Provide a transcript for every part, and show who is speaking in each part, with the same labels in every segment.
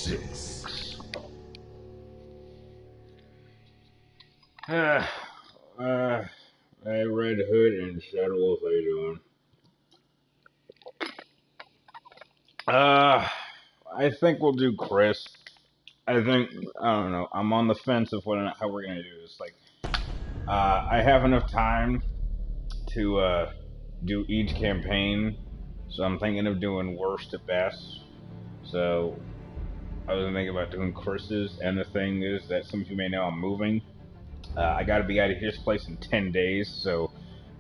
Speaker 1: 6.
Speaker 2: Hey, Red Hood and Shadow Wolf, how you doing? I think we'll do Chris. I don't know. I'm on the fence of how we're gonna do this. Like, I have enough time to do each campaign, so I'm thinking of doing worst to best. So I was thinking about doing Chris's, and the thing is that some of you may know I'm moving. I got to be out of his place in 10 days, so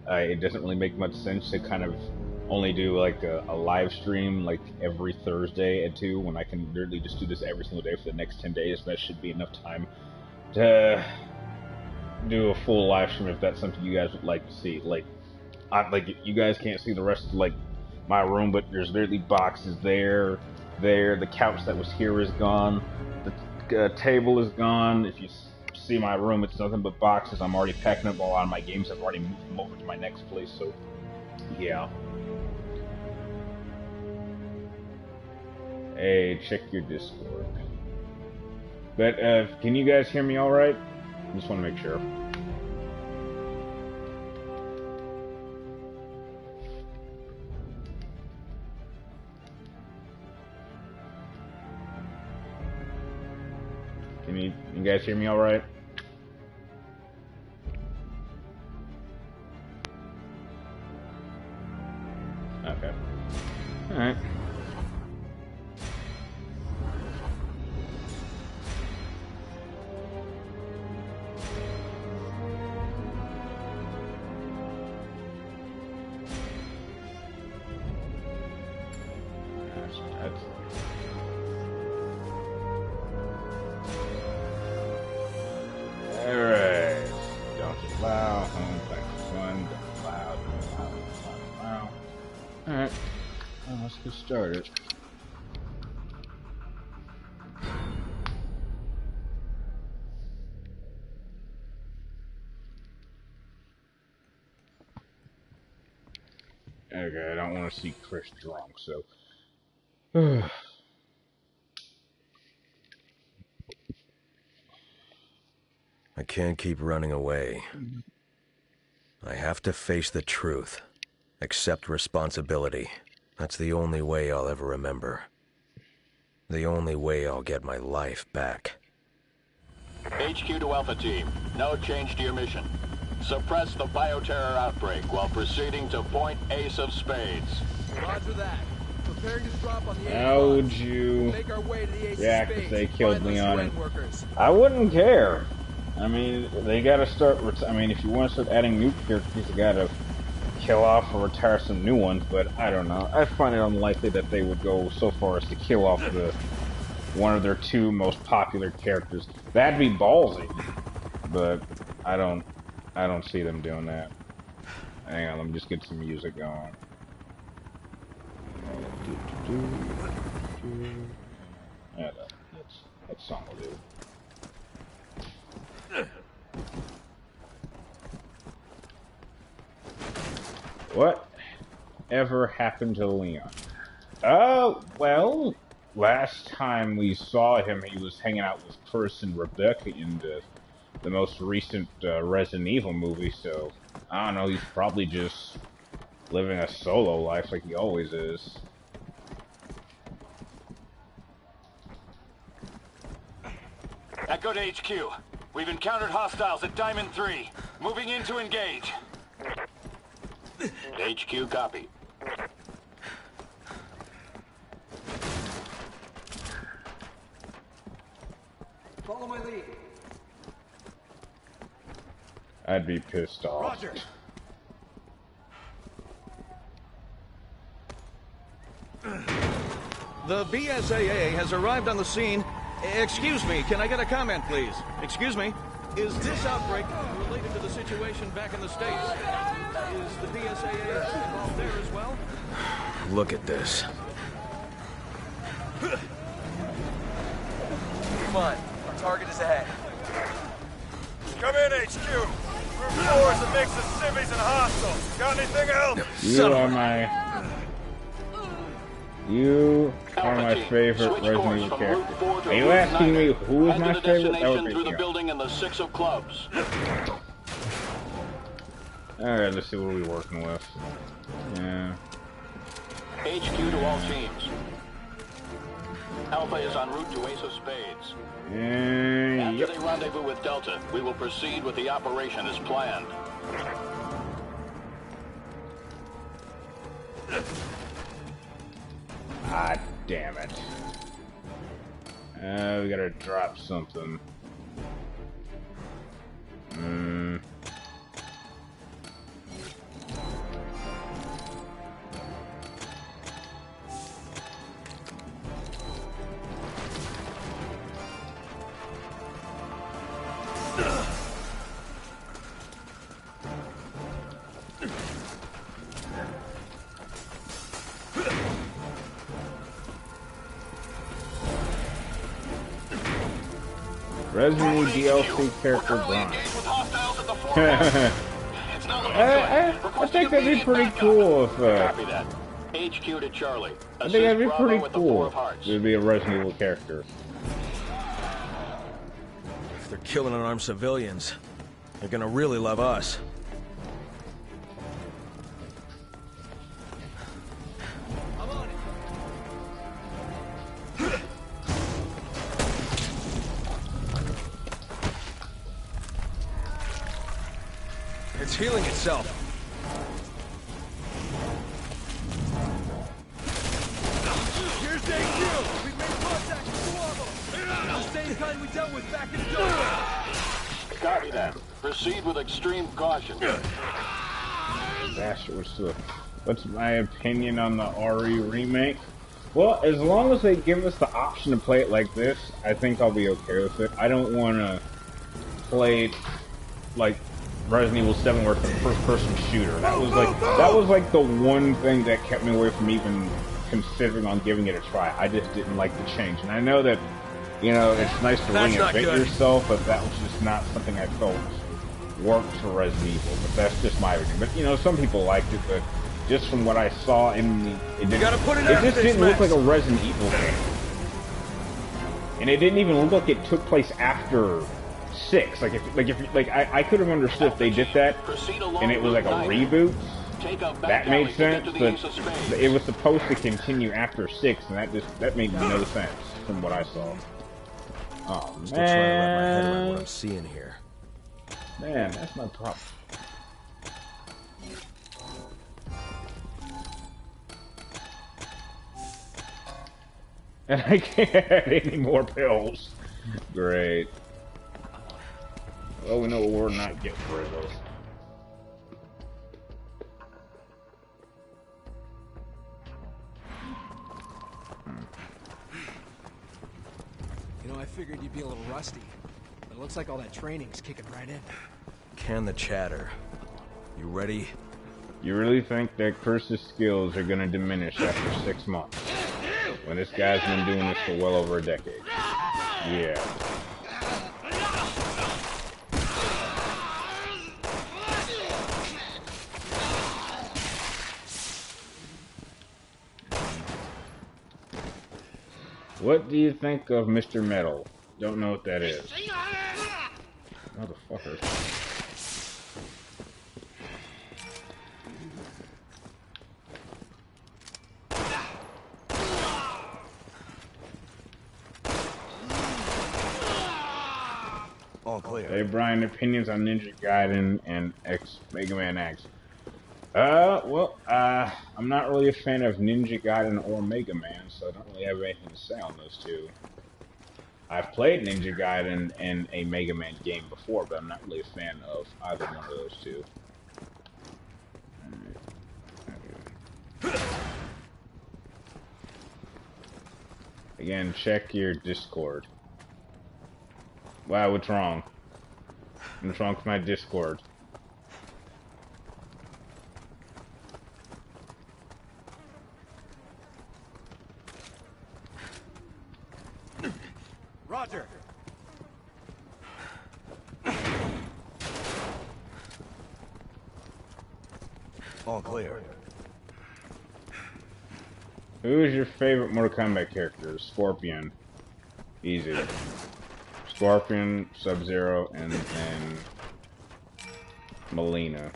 Speaker 2: it doesn't really make much sense to kind of only do like a live stream like every Thursday at 2 when I can literally just do this every single day for the next 10 days. That should be enough time to do a full live stream if that's something you guys would like to see. Like you guys can't see the rest of like my room, but there's literally boxes there. The couch that was here is gone. The table is gone. If you see my room, it's nothing but boxes. I'm already packing up a lot of my games. I've already moved them over to my next place, so yeah. Hey, check your Discord. But can you guys hear me all right? I just want to make sure. Can you guys hear me all right? Okay. All right. Alright. Don't allow, home, back to fun, don't allow. Alright. Well, let's get started. Okay, I don't want to see Chris drunk, so.
Speaker 3: I can't keep running away. I have to face the truth. Accept responsibility. That's the only way I'll ever remember. The only way I'll get my life back.
Speaker 4: HQ to Alpha Team. No change to your mission. Suppress the bioterror outbreak while proceeding to point Ace of Spades.
Speaker 5: Roger that. Preparing to drop on the
Speaker 2: How would you
Speaker 5: make our way to the Ace
Speaker 2: react
Speaker 5: of
Speaker 2: if
Speaker 5: Spades.
Speaker 2: they killed Leon? I wouldn't care. I mean, they gotta start. I mean, if you want to start adding new characters, you gotta kill off or retire some new ones. But I don't know. I find it unlikely that they would go so far as to kill off one of their two most popular characters. That'd be ballsy, but I don't see them doing that. Hang on, let me just get some music going. Yeah, that song will do. What ever happened to Leon? Oh, well, last time we saw him, he was hanging out with Chris and Rebecca in the most recent Resident Evil movie, so I don't know, he's probably just living a solo life like he always is.
Speaker 4: Echo to HQ. We've encountered hostiles at Diamond 3. Moving in to engage. HQ copy.
Speaker 5: Follow my lead.
Speaker 2: I'd be pissed off.
Speaker 5: Roger. The BSAA has arrived on the scene. Excuse me, can I get a comment, please? Excuse me. Is this outbreak related to the situation back in the States? Is the BSAA involved there as well?
Speaker 3: Look at this.
Speaker 6: Come on, our target is ahead.
Speaker 7: Come in, HQ. Room 4 is a mix of civvies and hostiles. Got anything else?
Speaker 2: You are my... You one of my
Speaker 4: Team.
Speaker 2: favorite
Speaker 4: Switch
Speaker 2: Resident
Speaker 4: course
Speaker 2: Evil
Speaker 4: from
Speaker 2: characters.
Speaker 4: Route 4 to
Speaker 2: Are you
Speaker 4: Route
Speaker 2: asking
Speaker 4: 9.
Speaker 2: me who is
Speaker 4: Head
Speaker 2: my
Speaker 4: to the
Speaker 2: favorite? That
Speaker 4: destination
Speaker 2: would
Speaker 4: through
Speaker 2: be
Speaker 4: the building and the 6 of clubs.
Speaker 2: Alright, let's see what we're working with. Yeah.
Speaker 4: HQ to all teams. Alpha is en route to Ace of Spades. After
Speaker 2: Yep.
Speaker 4: they rendezvous with Delta, we will proceed with the operation as planned.
Speaker 2: Ah, damn it. We gotta drop something. Resident Evil DLC character bronze. I think that'd be pretty cool if,
Speaker 4: Copy that. HQ to Charlie.
Speaker 2: I think that'd be
Speaker 4: Bravo
Speaker 2: pretty
Speaker 4: with the 4
Speaker 2: cool.
Speaker 4: of hearts.
Speaker 2: It'd be a Resident Evil character.
Speaker 5: If they're killing unarmed civilians, they're gonna really love us. It's healing itself.
Speaker 7: Here's HQ! We've made contact with 2 of them! The same kind we dealt with back in the day!
Speaker 4: Copy that. Proceed with extreme caution.
Speaker 2: Gosh, what's my opinion on the RE remake? Well, as long as they give us the option to play it like this, I think I'll be okay with it. I don't want to play it like Resident Evil 7 where it's a first-person shooter. That was like the one thing that kept me away from even considering on giving it a try. I just didn't like the change, and I know that, you know, it's nice to reinvent yourself, but that was just not something I felt worked for Resident Evil. But that's just my opinion. But you know, some people liked it, but just from what I saw in the, it just didn't look like a Resident Evil game, and it didn't even look like it took place after 6. I could have understood if they did that, and it was like a reboot. That made sense, but it was supposed to continue after 6, and that made no sense from what I saw. Oh
Speaker 5: Still trying to wrap my head around
Speaker 2: man,
Speaker 5: what I'm seeing here.
Speaker 2: man, that's my problem. And I can't add any more pills. Great. Well, we know what we're not getting rid of.
Speaker 1: You know, I figured you'd be a little rusty. But it looks like all that training's kicking right in.
Speaker 5: Can the chatter. You ready?
Speaker 2: You really think that Chris' skills are gonna diminish after 6 months? When this guy's been doing this for well over a decade. Yeah. What do you think of Mr. Metal? Don't know what that is. Motherfucker.
Speaker 5: All clear.
Speaker 2: Hey Brian, opinions on Ninja Gaiden and Mega Man X. I'm not really a fan of Ninja Gaiden or Mega Man, so I don't really have anything to say on those two. I've played Ninja Gaiden in a Mega Man game before, but I'm not really a fan of either one of those two. Again, check your Discord. Wow, what's wrong? What's wrong with my Discord?
Speaker 7: Roger.
Speaker 5: All clear.
Speaker 2: Who is your favorite Mortal Kombat character? Scorpion. Easy. Scorpion, Sub-Zero, and then Melina.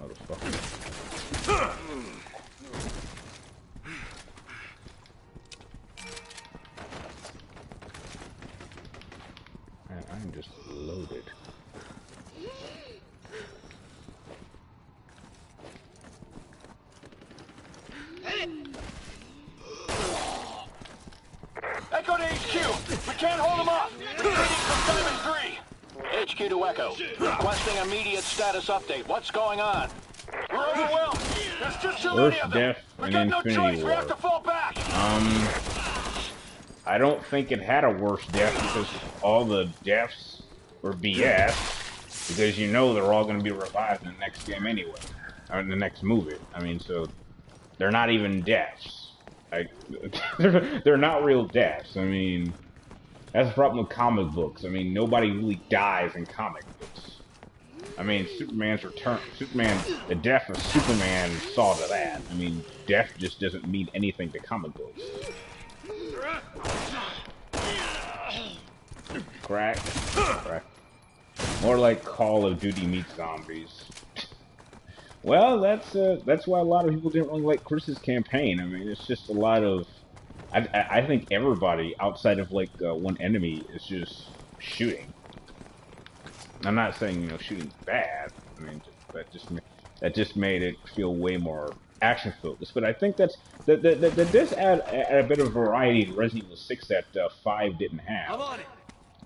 Speaker 2: Motherfucker. Man, I'm just loaded.
Speaker 4: Echo to HQ. We can't hold them up. Reading from Diamond 3. HQ to Echo. Requesting immediate status update. What's going on? We're overwhelmed. There's just too many of them.
Speaker 2: Death,
Speaker 4: We
Speaker 2: and
Speaker 4: got no
Speaker 2: Infinity
Speaker 4: choice.
Speaker 2: War.
Speaker 4: We have to fall back.
Speaker 2: I don't think it had a worse death because all the deaths were BS. Because you know they're all going to be revived in the next game anyway. Or in the next movie. I mean, so they're not even deaths. Like, they're not real deaths. I mean, that's the problem with comic books. I mean, nobody really dies in comic books. I mean, the death of Superman saw to that. I mean, death just doesn't mean anything to comic books. Crack. Crack. More like Call of Duty meets zombies. Well, that's why a lot of people didn't really like Chris's campaign. I mean, it's just a lot of... I think everybody, outside of, like, one enemy, is just shooting. I'm not saying, you know, shooting's bad. I mean, that just made it feel way more action-focused. But I think that this add a bit of variety to Resident Evil 6 that 5 didn't have.
Speaker 7: I'm on it.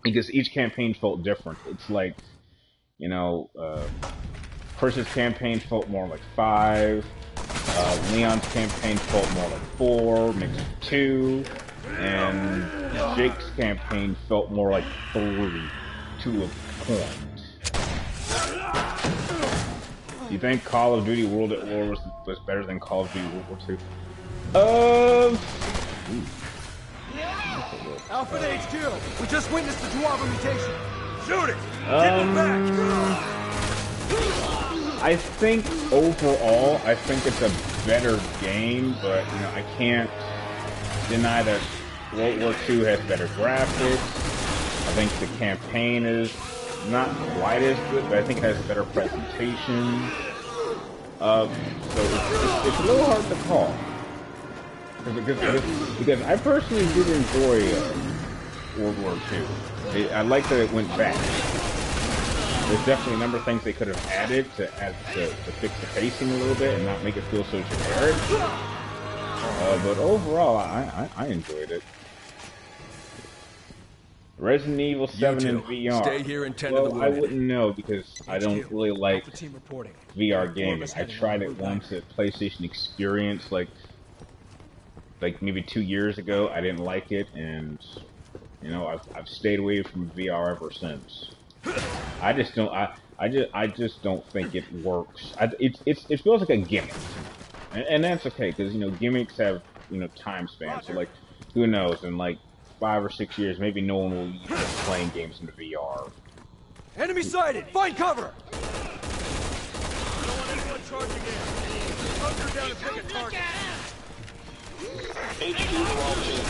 Speaker 2: Because each campaign felt different. It's like, you know, Chris's campaign felt more like 5. Leon's campaign felt more like 4, mixed with 2. And Jake's campaign felt more like 3, to a point. You think Call of Duty World at War was better than Call of Duty World War 2?
Speaker 7: Alpha to HQ. We just witnessed the Dwarven mutation. Shoot it. Get it back.
Speaker 2: I think overall, I think it's a better game, but you know, I can't deny that World War II has better graphics. I think the campaign is not quite as good, but I think it has better presentation. So it's a little hard to call. Because I personally did enjoy World War II. I like that it went back. There's definitely a number of things they could have added to fix the pacing a little bit and not make it feel so generic. But overall, I enjoyed it. Resident Evil 7 in VR.
Speaker 1: Stay here and tend
Speaker 2: well,
Speaker 1: to the wounded.
Speaker 2: I wouldn't know because I don't really like
Speaker 1: Team reporting.
Speaker 2: VR gaming. I tried it once at PlayStation Experience, like maybe 2 years ago. I didn't like it, and you know I've stayed away from VR ever since. I just don't think it works. It feels like a gimmick, and that's okay because you know gimmicks have time spans. So like who knows? In like 5 or 6 years, maybe no one will be playing games in VR.
Speaker 7: Enemy sighted. Find cover. I don't want anyone charging in. Hunker down and pick a target.
Speaker 4: HQ to all teams.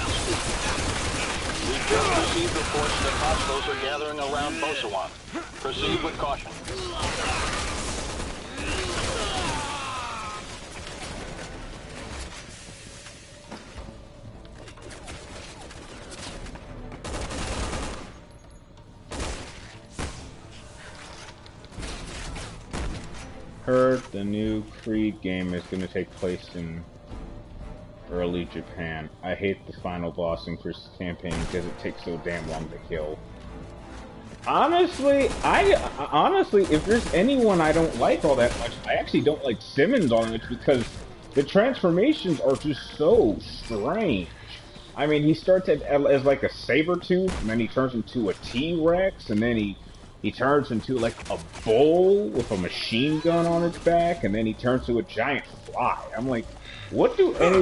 Speaker 4: We just received reports that hostiles are gathering around Bosawan. Proceed with caution.
Speaker 2: Heard the new Creed game is going to take place in early Japan. I hate the final boss in Chris's campaign because it takes so damn long to kill. Honestly, if there's anyone I don't like all that much, I actually don't like Simmons on it because the transformations are just so strange. I mean, he starts as like a saber-tooth, and then he turns into a T-Rex, and then he turns into like a bull with a machine gun on its back, and then he turns into a giant fly. I'm like, what do any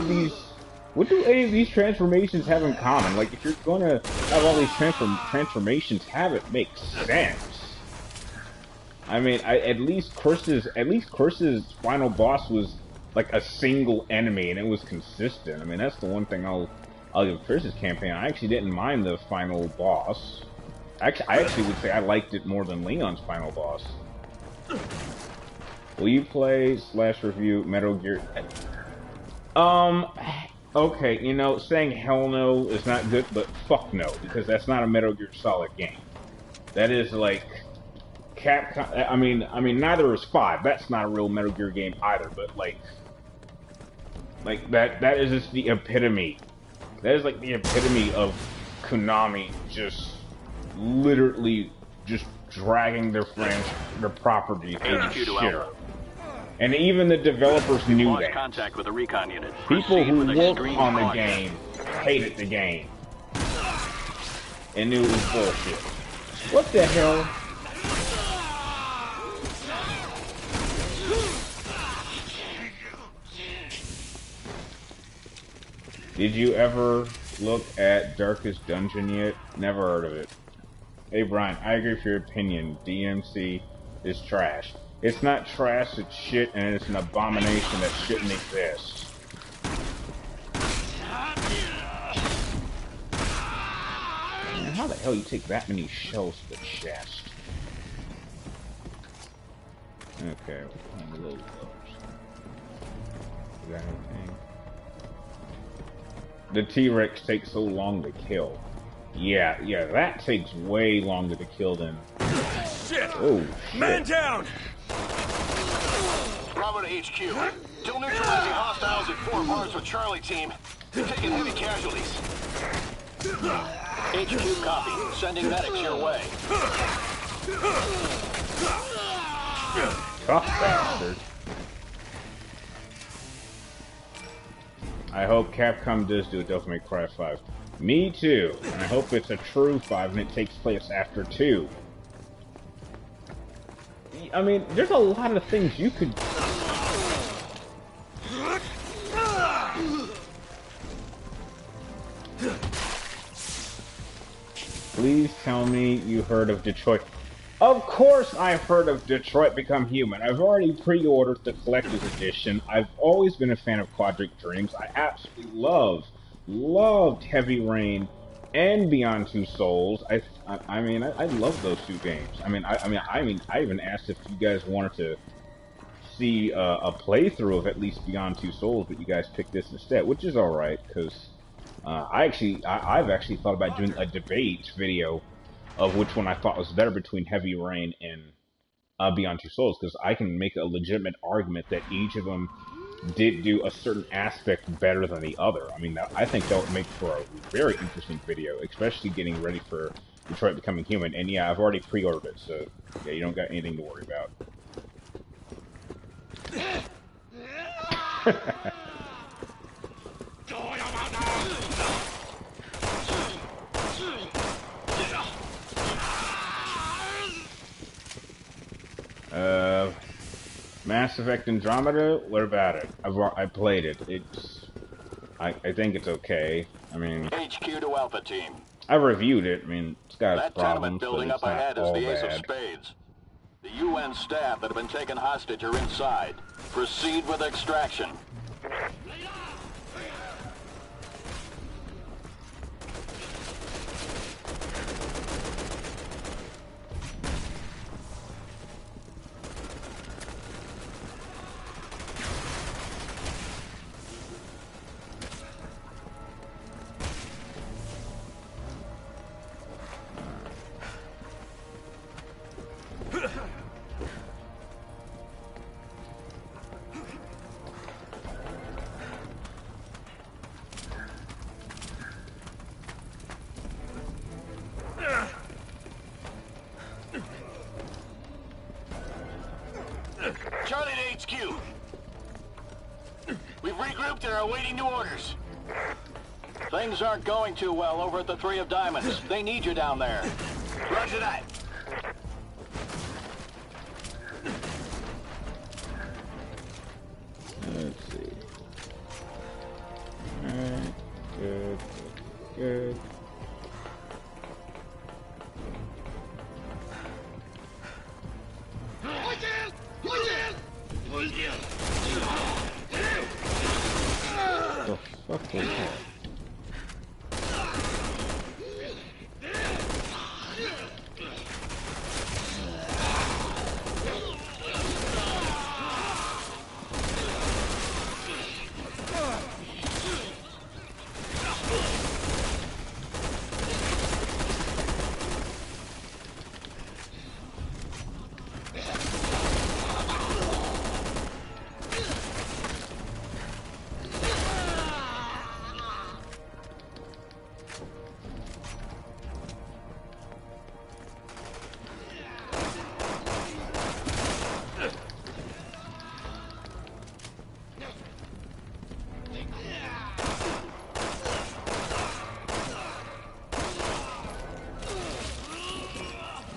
Speaker 2: of these transformations have in common? Like, if you're gonna have all these transformations, have it make sense. I mean, at least Chris's final boss was like a single enemy, and it was consistent. I mean, that's the one thing I'll give Chris's campaign. I actually didn't mind the final boss. I actually would say I liked it more than Leon's final boss. Will you play / review Metal Gear? Okay, you know, saying hell no is not good, but fuck no, because that's not a Metal Gear Solid game. That is like Capcom. I mean, neither is 5. That's not a real Metal Gear game either. But like that is just the epitome. That is like the epitome of Konami just literally just dragging their properties into shit. And even the developers knew that.
Speaker 4: Contact with the recon unit.
Speaker 2: People who worked on the game hated the game and knew it was bullshit. What the hell? Did you ever look at Darkest Dungeon yet? Never heard of it. Hey Brian, I agree with your opinion. DMC is trash. It's not trash, it's shit, and it's an abomination that shouldn't exist. Man, how the hell you take that many shells to the chest? Okay, we'll find a little gloves. Is that anything? The T-Rex takes so long to kill. Yeah, that takes way longer to kill than...
Speaker 7: Shit!
Speaker 2: Oh, shit.
Speaker 7: Man down!
Speaker 4: Bravo to HQ. Still neutralizing hostiles at 4 bars with Charlie team. They're taking heavy casualties. HQ copy. Sending medics your way.
Speaker 2: Tough bastard. I hope Capcom does do a Devil May Cry 5. Me too. And I hope it's a true 5 and it takes place after 2. I mean, there's a lot of things you could... Please tell me you heard of Detroit. Of course I've heard of Detroit Become Human. I've already pre-ordered the collector's edition. I've always been a fan of Quadric Dreams. I absolutely loved Heavy Rain and Beyond Two Souls. I mean, I love those two games. I even asked if you guys wanted to see a playthrough of at least Beyond Two Souls, but you guys picked this instead, which is alright, because I've actually thought about doing a debate video of which one I thought was better between Heavy Rain and Beyond Two Souls, because I can make a legitimate argument that each of them did do a certain aspect better than the other. I mean, I think that would make for a very interesting video, especially getting ready for Detroit Becoming Human. And yeah, I've already pre-ordered it, so yeah, you don't got anything to worry about. Mass Effect Andromeda, what about it? I played it. I think it's okay. I mean,
Speaker 4: HQ to Alpha Team.
Speaker 2: I reviewed it. I mean, it's got its
Speaker 4: That tenement
Speaker 2: problems, but
Speaker 4: building
Speaker 2: it's
Speaker 4: up ahead
Speaker 2: not
Speaker 4: is
Speaker 2: all
Speaker 4: the Ace of
Speaker 2: bad.
Speaker 4: Spades. The UN staff that have been taken hostage are inside. Proceed with extraction. Charlie to HQ. We've regrouped and are awaiting new orders. Things aren't going too well over at the Three of Diamonds. They need you down there. Roger that.
Speaker 2: Let's see. Alright, good. The fuck was that?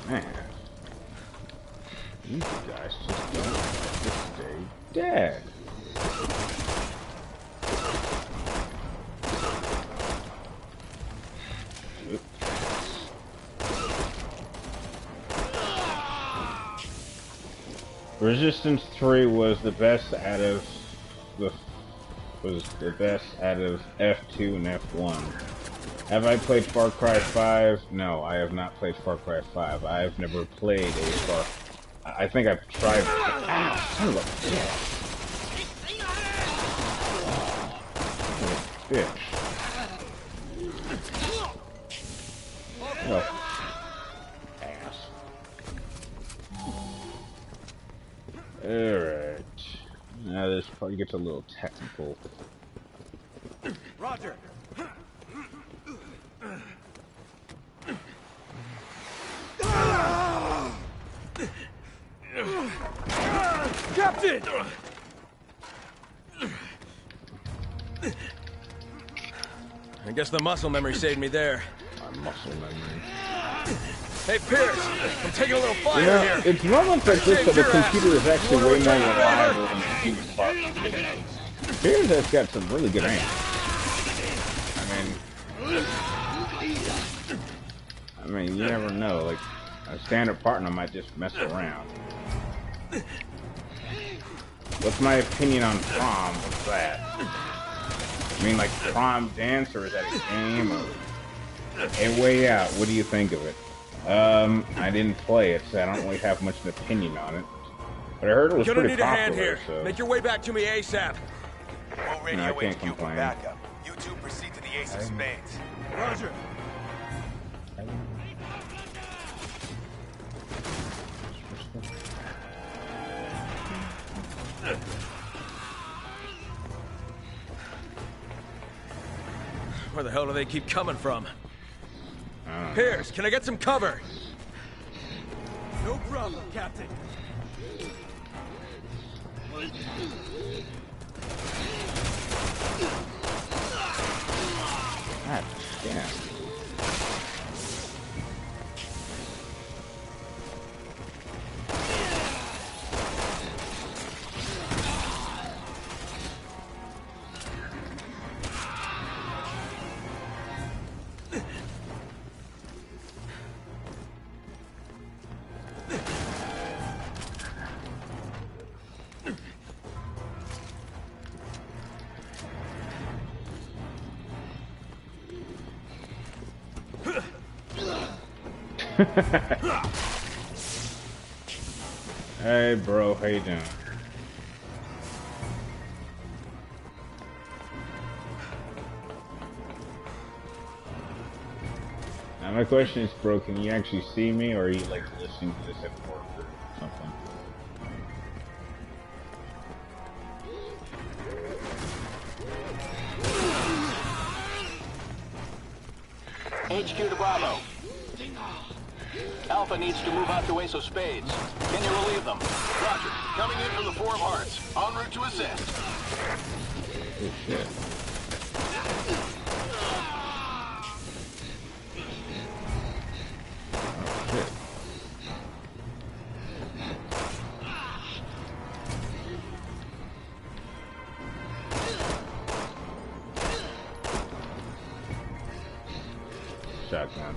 Speaker 2: Man, these guys just don't have to stay dead. Resistance 3 was the best out of F2 and F1. Have I played Far Cry 5? No, I have not played Far Cry 5. I've never played a Far... I think I've tried... Ah, son of a bitch. Oh. Ass. Alright. Now this probably gets a little technical.
Speaker 7: Roger. Captain!
Speaker 5: I guess the muscle memory saved me there.
Speaker 2: My muscle memory.
Speaker 5: Hey, Pierce, I'm taking a little fire
Speaker 2: You know,
Speaker 5: here.
Speaker 2: it's moments like this that the computer is actually way more reliable than the human part. Pierce has got some really good aim. I mean, you never know. Like, a standard partner might just mess around. What's my opinion on prom? What's that? I mean, like, prom dance, or is that a game? Or... Hey, Way Out, what do you think of it? I didn't play it, so I don't really have much of an opinion on it. But I heard it was
Speaker 5: Gonna
Speaker 2: pretty
Speaker 5: need a
Speaker 2: popular,
Speaker 5: hand here.
Speaker 2: so...
Speaker 5: Make your way back to me ASAP.
Speaker 6: We'll radio
Speaker 2: I can't
Speaker 6: HQ for
Speaker 2: complain.
Speaker 6: backup. You two proceed to the Ace of Spades.
Speaker 7: Roger.
Speaker 5: Where the hell do they keep coming from? Pierce, can I get some cover?
Speaker 7: No problem, Captain.
Speaker 2: God damn. Hey, bro, how you doing? Now my question is, bro, can you actually see me, or are you like listening to this at work or something?
Speaker 4: HQ to Bravo. Alpha needs to move out to Ace of Spades. Can you relieve them? Roger. Coming in from the Four of Hearts. En route to assist.
Speaker 2: Oh shit. Oh shit. Shotgun.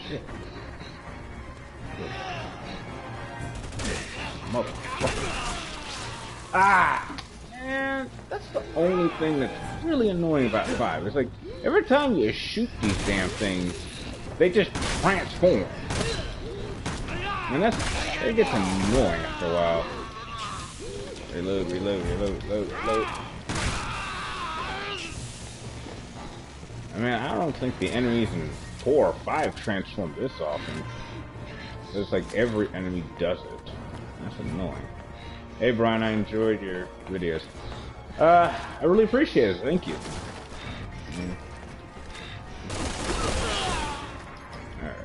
Speaker 2: shit. Motherfucker. Ah! Man, that's the only thing that's really annoying about 5. It's like, every time you shoot these damn things, they just transform. And it gets annoying after a while. Reload, reload, reload, reload, reload. I mean, I don't think the enemies in 4 or 5 transform this often. It's like every enemy does it. That's annoying. Hey Brian, I enjoyed your videos. I really appreciate it. Thank you. Alright.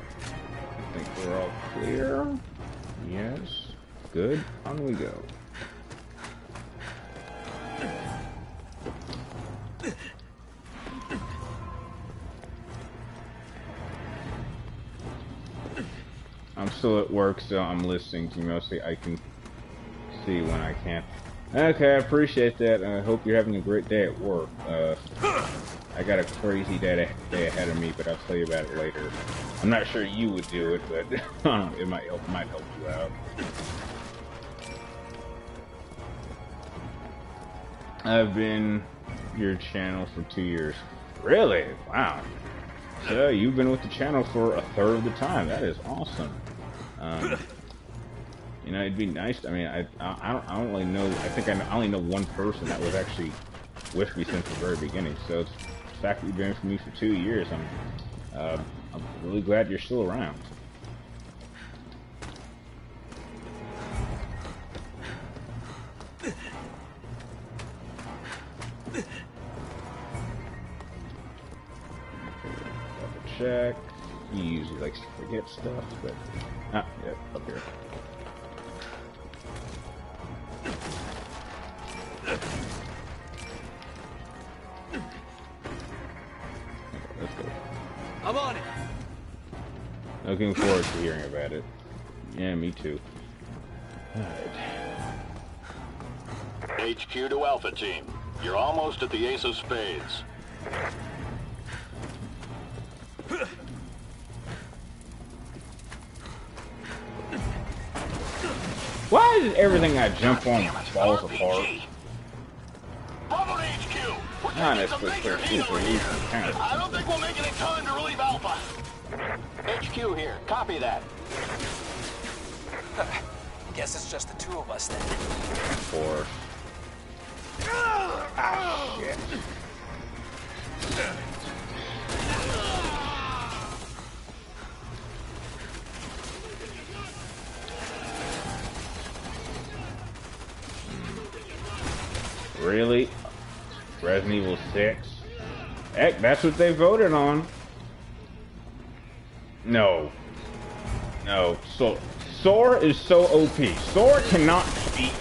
Speaker 2: I think we're all clear. Yes. Good. On we go. I'm still at work, so I'm listening to you mostly. I can see when I can. Okay, I appreciate that. I hope you're having a great day at work. I got a crazy day ahead of me, but I'll tell you about it later. I'm not sure you would do it, but it might help you out. I've been your channel for 2 years. Really? Wow. So you've been with the channel for 1/3 of the time. That is awesome. You know, it'd be nice. I mean, I don't really know. I think I only know one person that was actually with me since the very beginning. So it's the fact that you've been with me for 2 years. I'm really glad you're still around. Double check. He usually likes to forget stuff, but yeah, up here. Let's go.
Speaker 7: I'm on it.
Speaker 2: Looking forward to hearing about it. Yeah, me too. Alright.
Speaker 4: HQ to Alpha Team. You're almost at the Ace of Spades.
Speaker 2: Why is everything I jump on falls apart?
Speaker 4: Bravo to HQ. We're taking some major heat over here. I don't think we'll make it in time to relieve Alpha. HQ here. Copy that.
Speaker 1: Guess it's just the 2 of us then.
Speaker 2: Or ah, shit. Really? Resident Evil 6? Heck, that's what they voted on. No. No. So, Sora is so OP. Sora cannot beat.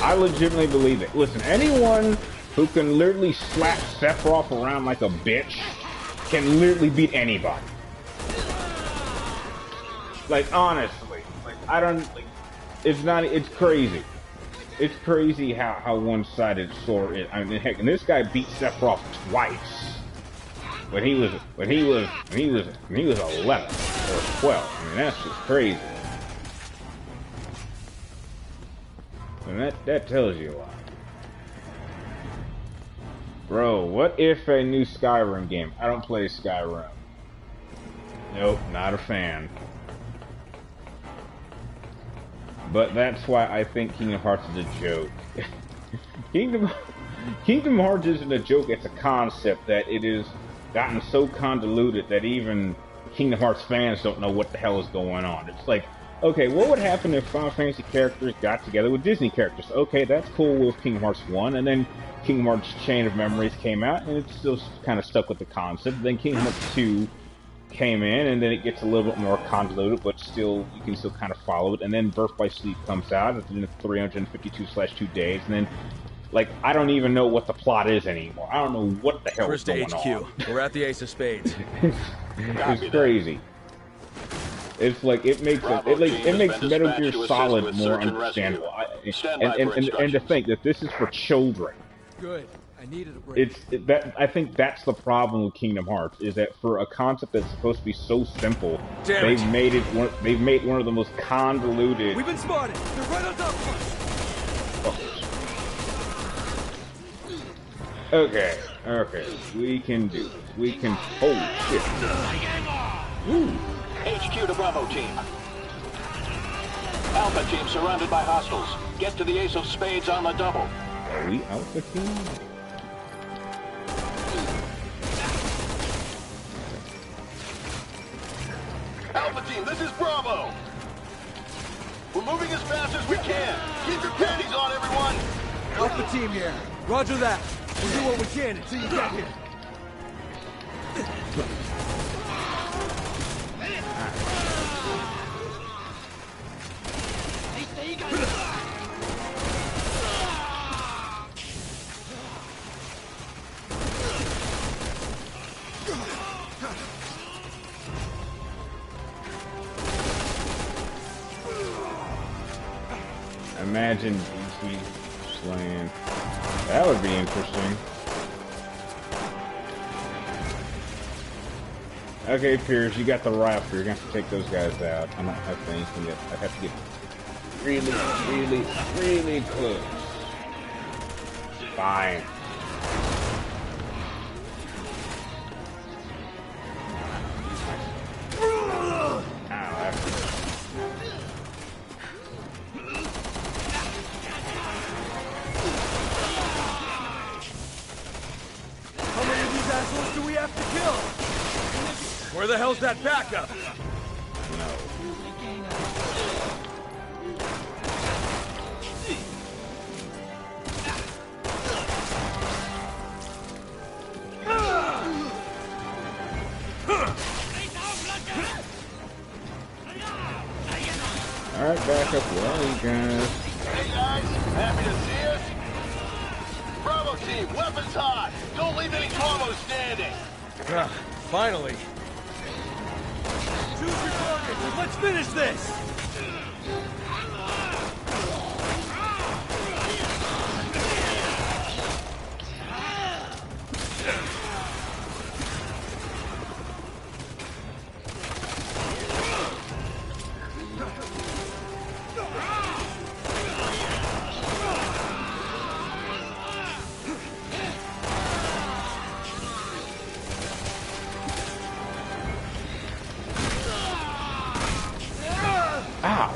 Speaker 2: I legitimately believe it. Listen, anyone who can literally slap Sephiroth around like a bitch can literally beat anybody. Like, honestly. Like, I don't... Like, it's not... It's crazy. It's crazy how one-sided Sora is. I mean, heck, and this guy beat Sephiroth twice. When he was 11 or 12. I mean, that's just crazy. And that tells you a lot. Bro, what if a new Skyrim game? I don't play Skyrim. Nope, not a fan. But that's why I think Kingdom Hearts is a joke. Kingdom Hearts isn't a joke, it's a concept that it is gotten so convoluted that even Kingdom Hearts fans don't know what the hell is going on. It's like, okay, what would happen if Final Fantasy characters got together with Disney characters? Okay, that's cool with Kingdom Hearts 1, and then Kingdom Hearts Chain of Memories came out, and it's still kind of stuck with the concept. Then Kingdom Hearts 2 came in, and then it gets a little bit more convoluted, but still, you can still kind of follow it. And then Birth by Sleep comes out at the end of 352/2 days, and then, like, I don't even know what the plot is anymore. I don't know what the hell is going on.
Speaker 5: We're at the Ace of Spades.
Speaker 2: It's crazy. It's like it makes Metal Gear Solid more understandable. And to think that this is for children.
Speaker 1: Good. I I needed a break.
Speaker 2: I think that's the problem with Kingdom Hearts, is that for a concept that's supposed to be so simple,
Speaker 7: Damn it.
Speaker 2: they've made one of the most convoluted.
Speaker 7: We've been spotted. They're right on top of us.
Speaker 2: Okay, we can do this. We can. Holy shit! Woo.
Speaker 4: HQ to Bravo team. Alpha team surrounded by hostiles. Get to the Ace of Spades on the double.
Speaker 2: Are we Alpha team?
Speaker 4: Alpha team, this is Bravo. We're moving as fast as we can. Keep your panties on, everyone.
Speaker 7: Alpha team here. Roger that. We'll do what we can until you get here.
Speaker 2: Imagine BT slaying. That would be interesting. Okay, Pierce, you got the rifle. You're gonna have to take those guys out. I don't have anything yet. I have to get really close. Fine. Ow, that hurt.
Speaker 7: How many of these assholes do we have to kill? Where the hell's that backup?
Speaker 2: No. Alright, back up. Well, you guys.
Speaker 4: Hey guys, happy to see us. Bravo team, weapons hot. Don't leave any Bravo standing.
Speaker 7: Finally. Choose your target. Let's finish this.
Speaker 2: Ow.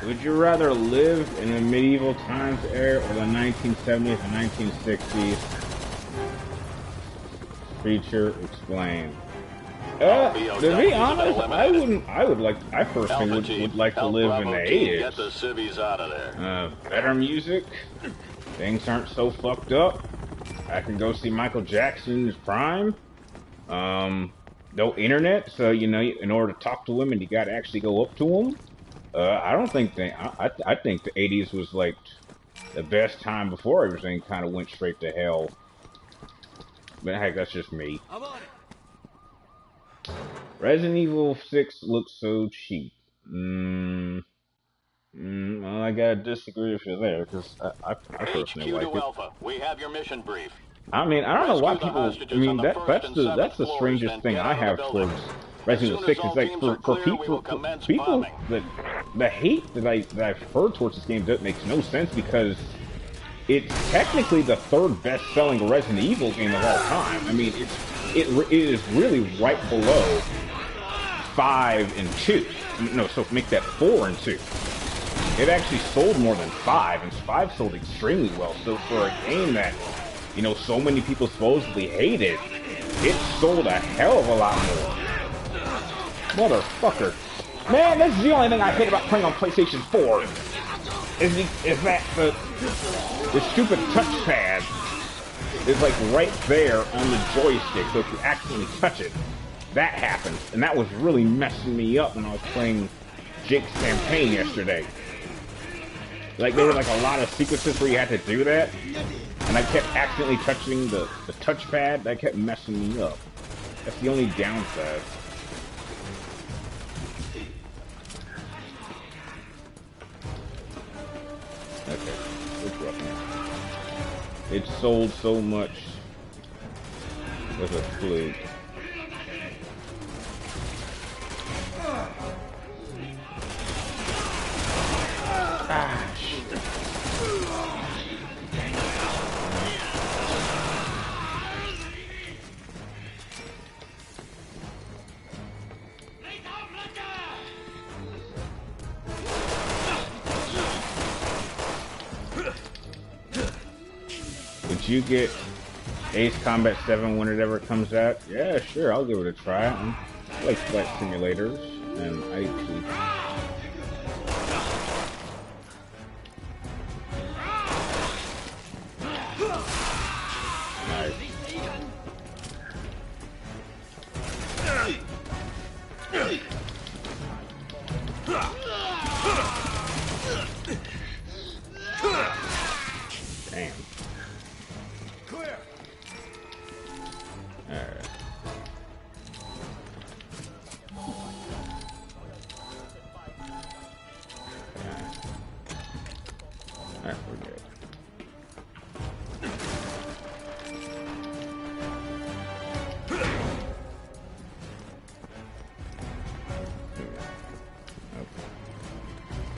Speaker 2: Would you rather live in the medieval times era or the 1970s and 1960s? Feature explained. To be honest, I personally would like to live in the 80s.
Speaker 4: Get the civvies out of there.
Speaker 2: Better music, things aren't so fucked up. I can go see Michael Jackson in his prime. No internet, so you know, in order to talk to women, you gotta actually go up to them. I don't think I think the 80s was like the best time before everything kind of went straight to hell. But heck, that's just me.
Speaker 7: I'm on it.
Speaker 2: Resident Evil 6 looks so cheap. Well, I gotta disagree with you there, because I personally like
Speaker 4: HQ to
Speaker 2: it.
Speaker 4: Alpha. We have your mission brief.
Speaker 2: I mean, I don't know why
Speaker 4: Rescue the
Speaker 2: people. I
Speaker 4: hostages
Speaker 2: mean,
Speaker 4: on the first
Speaker 2: that's
Speaker 4: and
Speaker 2: the
Speaker 4: seventh
Speaker 2: strangest
Speaker 4: floors,
Speaker 2: thing
Speaker 4: then
Speaker 2: I
Speaker 4: get out
Speaker 2: have
Speaker 4: of the building.
Speaker 2: towards Resident Evil 6. It's like for people that hate that I've heard towards this game that makes no sense, because it's technically the third best-selling Resident Evil game of all time. I mean, it is really right below 5 and 2. No, so make that 4 and 2. It actually sold more than 5, and 5 sold extremely well. So for a game that, you know, so many people supposedly hated, it sold a hell of a lot more. Motherfucker. Man, this is the only thing I hate about playing on PlayStation 4. Is that the stupid touchpad is like right there on the joystick, so if you accidentally touch it, that happens. And that was really messing me up when I was playing Jake's campaign yesterday. Like, there were like a lot of sequences where you had to do that, and I kept accidentally touching the touchpad. That kept messing me up. That's the only downside. it's rough. It sold so much with a fluke. Ah, shit. Did you get Ace Combat 7 when it ever comes out? Yeah, sure, I'll give it a try. I like flight simulators, and I actually... Nice. Damn.
Speaker 7: Clear.
Speaker 2: Alright. Alright, we're good.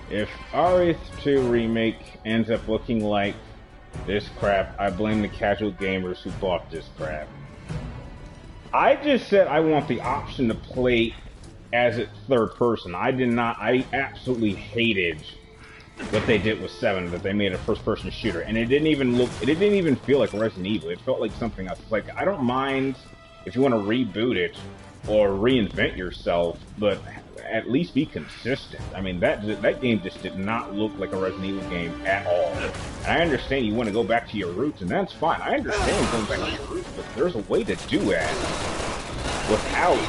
Speaker 2: If RE2 Remake ends up looking like this crap, I blame the casual gamers who bought this crap. I just said I want the option to play as a third person. I did not. I absolutely hated what they did with 7, that they made a first-person shooter, and it didn't even look. It didn't even feel like Resident Evil. It felt like something else. It's like, I don't mind if you want to reboot it or reinvent yourself, but at least be consistent. I mean, that game just did not look like a Resident Evil game at all. And I understand you want to go back to your roots, and that's fine. I understand going back to your roots, but there's a way to do that without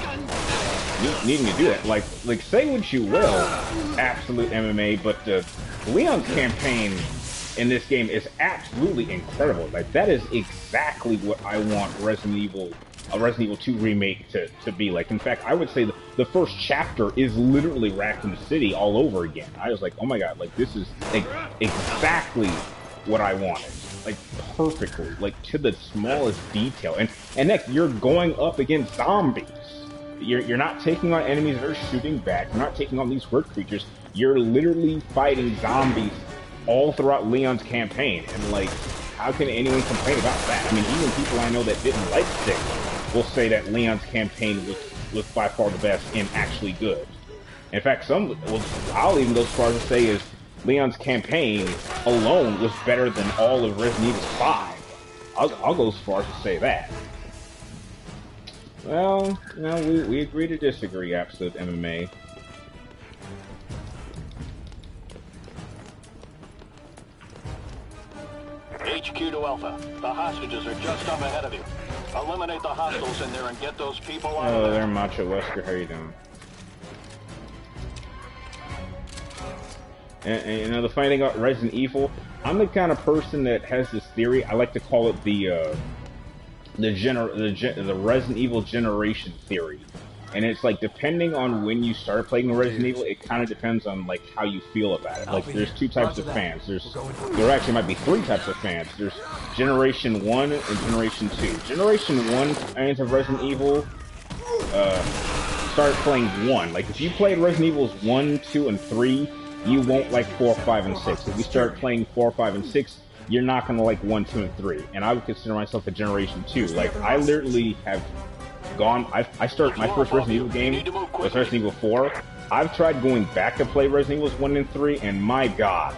Speaker 2: needing to do that. Like say what you will, absolute MMA, but Leon's campaign in this game is absolutely incredible. Like, that is exactly what I want a Resident Evil 2 remake to be like. In fact, I would say the first chapter is literally Raccoon City all over again. I was like, oh my god, like, this is like exactly what I wanted. Like, perfectly, like, to the smallest detail. And next, you're going up against zombies. You're not taking on enemies that are shooting back. You're not taking on these horde creatures. You're literally fighting zombies all throughout Leon's campaign. And, like, how can anyone complain about that? I mean, even people I know that didn't like 6 will say that Leon's campaign was by far the best and actually good. In fact, I'll even go as far as to say is Leon's campaign alone was better than all of Resident Evil 5. I'll go as far as to say that. Well, you know, we agree to disagree, Absolute MMA.
Speaker 4: HQ to Alpha. The hostages are just up ahead of you. Eliminate the hostiles in there and get those people out of
Speaker 2: Oh,
Speaker 4: there.
Speaker 2: there, Macho Wesker. How you doing? And you know, the funny thing about Resident Evil, I'm the kind of person that has this theory. I like to call it the Resident Evil generation theory. And it's like, depending on when you start playing Resident Evil, it kind of depends on like how you feel about it. Like, there's 2 types of fans. There actually might be 3 types of fans. There's Generation 1 and Generation 2. Generation 1 fans of Resident Evil start playing 1. Like, if you played Resident Evils 1, 2, and 3, you won't like 4, 5, and 6. If you start playing 4, 5, and 6, you're not gonna like 1, 2, and 3. And I would consider myself a Generation 2. Like, I literally have gone. I started my first Resident Evil game was Resident Evil 4. I've tried going back to play Resident Evil 1 and 3, and my god,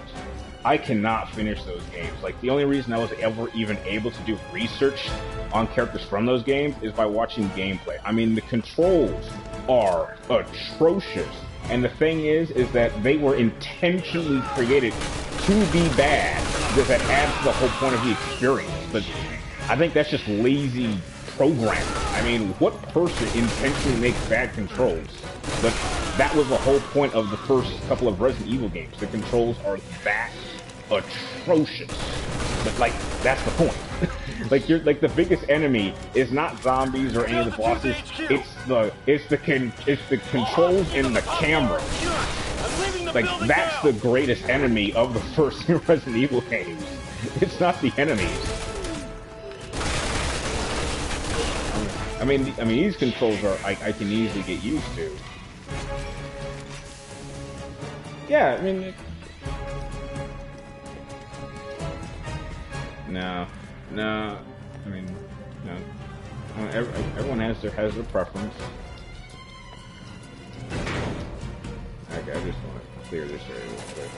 Speaker 2: I cannot finish those games. Like, the only reason I was ever even able to do research on characters from those games is by watching gameplay. I mean, the controls are atrocious. And the thing is that they were intentionally created to be bad, because that adds to the whole point of the experience. But I think that's just lazy programming. I mean, what person intentionally makes bad controls? But that was the whole point of the first couple of Resident Evil games. The controls are that atrocious. But, like, that's the point. Like, the biggest enemy is not zombies or any of the bosses. It's the controls in the camera.
Speaker 4: I'm leaving the
Speaker 2: Like,
Speaker 4: building
Speaker 2: that's
Speaker 4: now.
Speaker 2: the greatest enemy of the first Resident Evil games. It's not the enemies. I mean, these controls are I can easily get used to. Yeah, I mean, no. I mean, no. Everyone has their preference. Okay, I just want to clear this area real quick.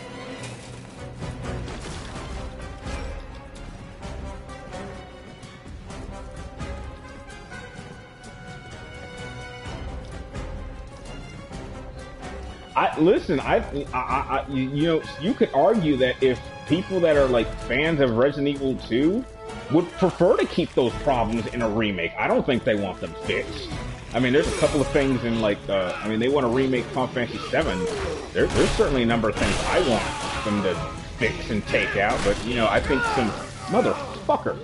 Speaker 2: You know, you could argue that if people that are like fans of Resident Evil 2 would prefer to keep those problems in a remake. I don't think they want them fixed. I mean, there's a couple of things in like, I mean, they want to remake Final Fantasy VII. There's certainly a number of things I want them to fix and take out, but you know, I think some motherfucker,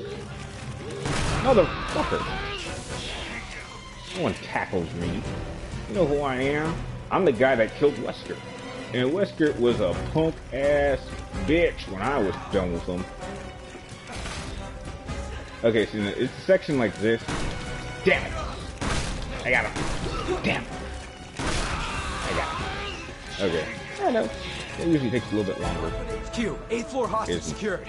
Speaker 2: no one tackles me. You know who I am? I'm the guy that killed Wesker. And Wesker was a punk-ass bitch when I was done with him. Okay, so it's a section like this. Damn it! I got him. Damn it! I got him. Okay. I know. It usually takes a little bit longer.
Speaker 1: Q, 8th floor hostage secured.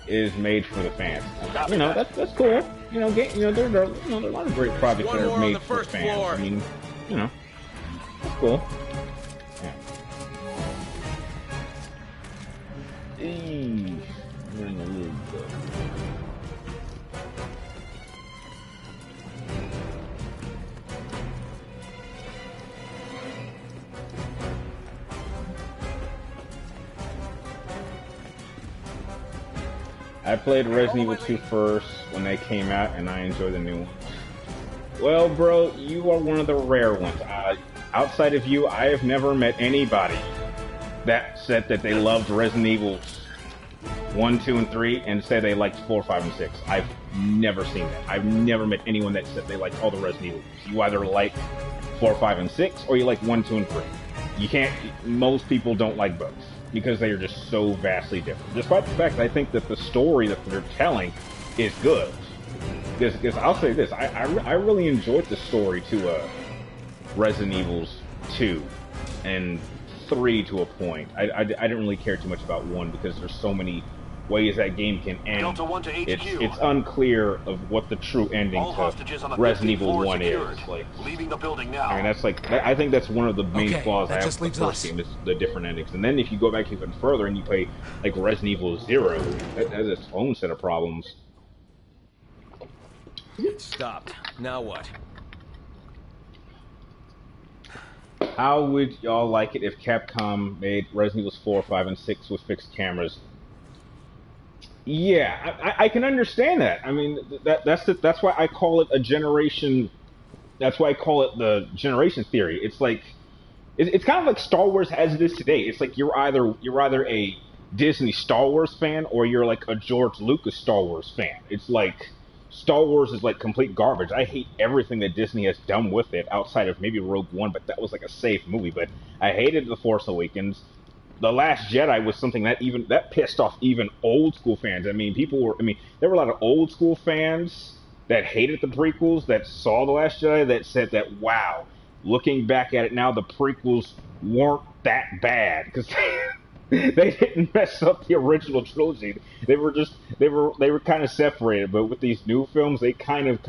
Speaker 2: Is made for the fans. You know, that's cool. You know, there are a lot of great projects that are made for fans. Floor. I mean, you know, that's cool. Yeah. Running a little bit. I played Resident Evil 2 first when they came out, and I enjoyed the new ones. Well, bro, you are one of the rare ones. Outside of you, I have never met anybody that said that they loved Resident Evil 1, 2, and 3 and said they liked 4, 5, and 6. I've never seen that. I've never met anyone that said they liked all the Resident Evil. You either like 4, 5, and 6, or you like 1, 2, and 3. You can't. Most people don't like both, because they are just so vastly different. Despite the fact that I think that the story that they're telling is good. Because I'll say this, I really enjoyed the story to Resident Evils 2 and 3 to a point. I didn't really care too much about 1 because there's so many ways that game can end.
Speaker 4: Delta 1 to HQ.
Speaker 2: It's unclear of what the true ending to Resident Evil 1 is. Like,
Speaker 4: leaving the building now.
Speaker 2: I mean, that's like, I think that's one of the main flaws I have
Speaker 1: with
Speaker 2: with the first game, is the different endings. And then if you go back even further and you play like Resident Evil 0, that has its own set of problems.
Speaker 5: It stopped. Now what?
Speaker 2: How would y'all like it if Capcom made Resident Evil 4, 5, and 6 with fixed cameras? Yeah, I can understand that. I mean, that's why I call it a generation. That's why I call it the generation theory. It's like, it's kind of like Star Wars as it is today. It's like you're either a Disney Star Wars fan or you're like a George Lucas Star Wars fan. It's like Star Wars is like complete garbage. I hate everything that Disney has done with it, outside of maybe Rogue One, but that was like a safe movie. But I hated The Force Awakens. The Last Jedi was something that pissed off even old school fans. I mean, there were a lot of old school fans that hated the prequels, that saw The Last Jedi, that said that, wow, looking back at it now, the prequels weren't that bad, because they didn't mess up the original trilogy. They were kind of separated, but with these new films, they kind of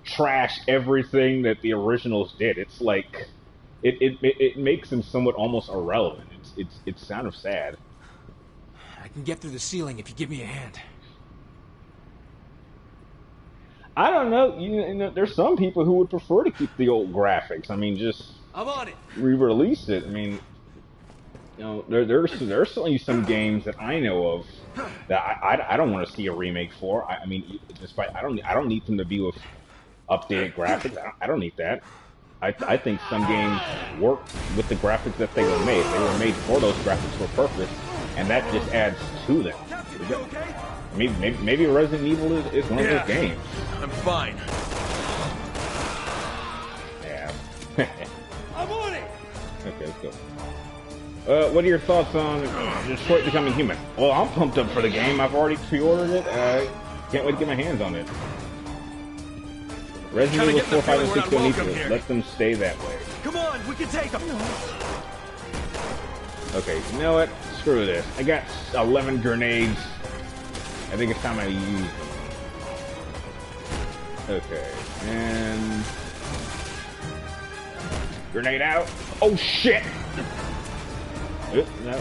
Speaker 2: trash everything that the originals did. It's like it makes them somewhat almost irrelevant. It's kind of sad.
Speaker 1: I can get through the ceiling if you give me a hand.
Speaker 2: I don't know. You know, there's some people who would prefer to keep the old graphics. I mean, just
Speaker 1: I'm on it.
Speaker 2: Re-release it. I mean, you know, there's certainly some games that I know of that I don't want to see a remake for. I mean, despite I don't need them to be with updated graphics. I don't need that. I think some games work with the graphics that they were made. They were made for those graphics for purpose, and that just adds to them. Maybe Resident Evil is one of those games.
Speaker 5: I'm fine.
Speaker 2: Yeah.
Speaker 7: I'm on it.
Speaker 2: Okay, let's go. What are your thoughts on Detroit Becoming Human? Well, I'm pumped up for the game. I've already pre-ordered it. Can't wait to get my hands on it. Resident Evil 4, 5, and 6 don't need to. Let them stay that way.
Speaker 7: Come on, we can take them.
Speaker 2: Okay, you know what? Screw this. I got 11 grenades. I think it's time I use them. Okay, and... Grenade out. Oh, shit! Oops, no.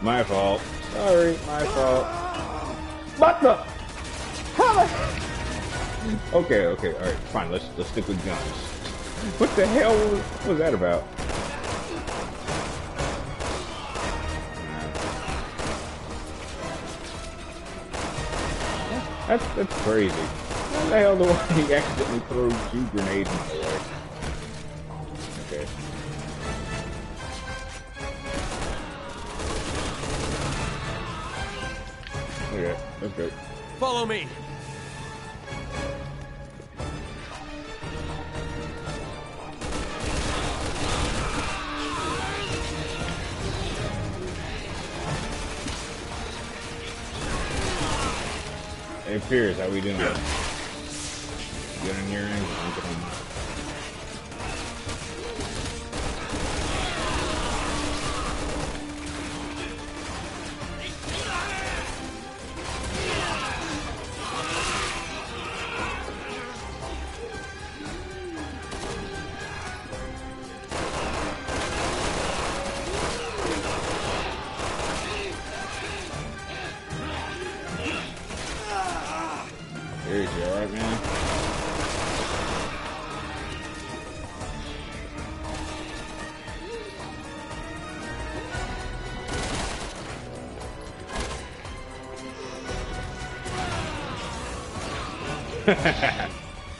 Speaker 2: My fault. Sorry, my fault. What the? How the? Okay, alright, fine, let's stick with guns. What the hell was that about? That's crazy. How the hell do I accidentally throw 2 grenades in my way? Okay. Okay.
Speaker 7: Follow me.
Speaker 2: Hey Piers, how we doing? Good on your end? I'm good on mine. There you go, alright, man.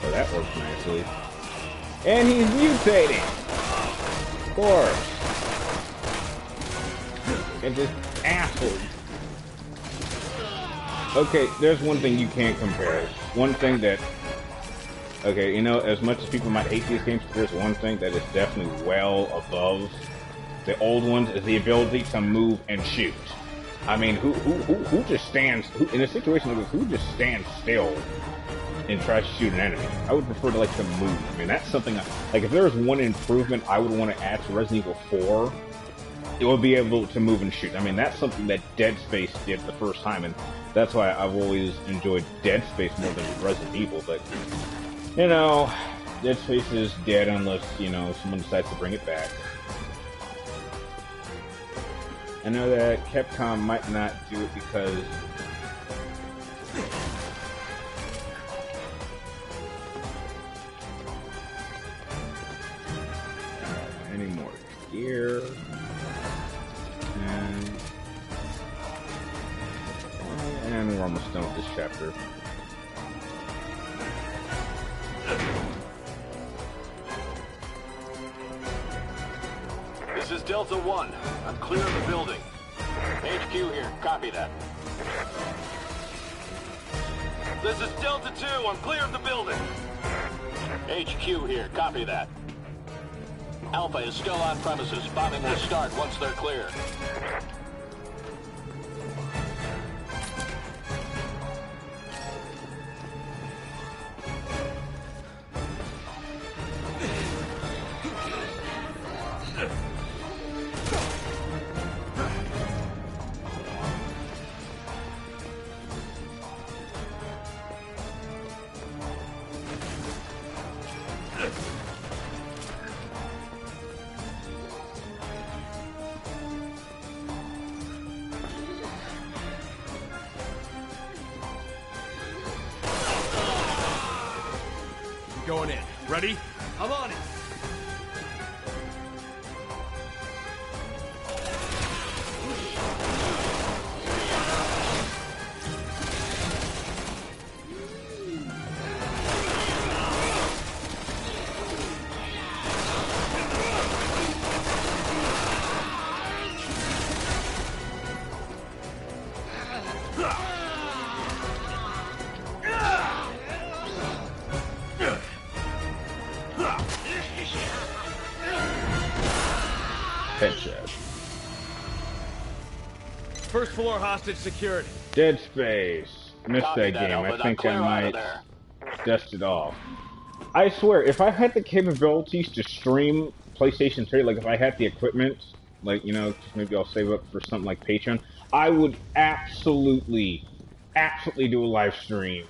Speaker 2: Well, that works nicely. And he's mutating! Of course. And just assholes. Okay, there's one thing you can't compare. One thing that... Okay, you know, as much as people might hate these games, there's one thing that is definitely well above the old ones, is the ability to move and shoot. I mean, who just stands... in a situation like this, who just stands still and tries to shoot an enemy? I would prefer to, like, to move. I mean, that's something... Like, if there was one improvement I would want to add to Resident Evil 4... it would be able to move and shoot. I mean, that's something that Dead Space did the first time, and that's why I've always enjoyed Dead Space more than Resident Evil. But, you know, Dead Space is dead unless, you know, someone decides to bring it back. I know that Capcom might not do it because... any more gear... And we're almost done with this chapter.
Speaker 4: This is Delta 1. I'm clear of the building. HQ here. Copy that. This is Delta 2. I'm clear of the building. HQ here. Copy that. Alpha is still on premises. Bombing will start once they're clear.
Speaker 7: Going in. Ready? I'm on it.
Speaker 2: Headshot.
Speaker 5: first floor hostage security.
Speaker 2: Dead Space. Missed
Speaker 4: Copy
Speaker 2: that
Speaker 4: that,
Speaker 2: game.
Speaker 4: Alpha.
Speaker 2: I
Speaker 4: Now
Speaker 2: think
Speaker 4: clear
Speaker 2: I
Speaker 4: out of
Speaker 2: might
Speaker 4: there.
Speaker 2: dust it off. I swear, if I had the capabilities to stream PlayStation 3, like if I had the equipment, like, you know, just maybe I'll save up for something like Patreon, I would absolutely do a live stream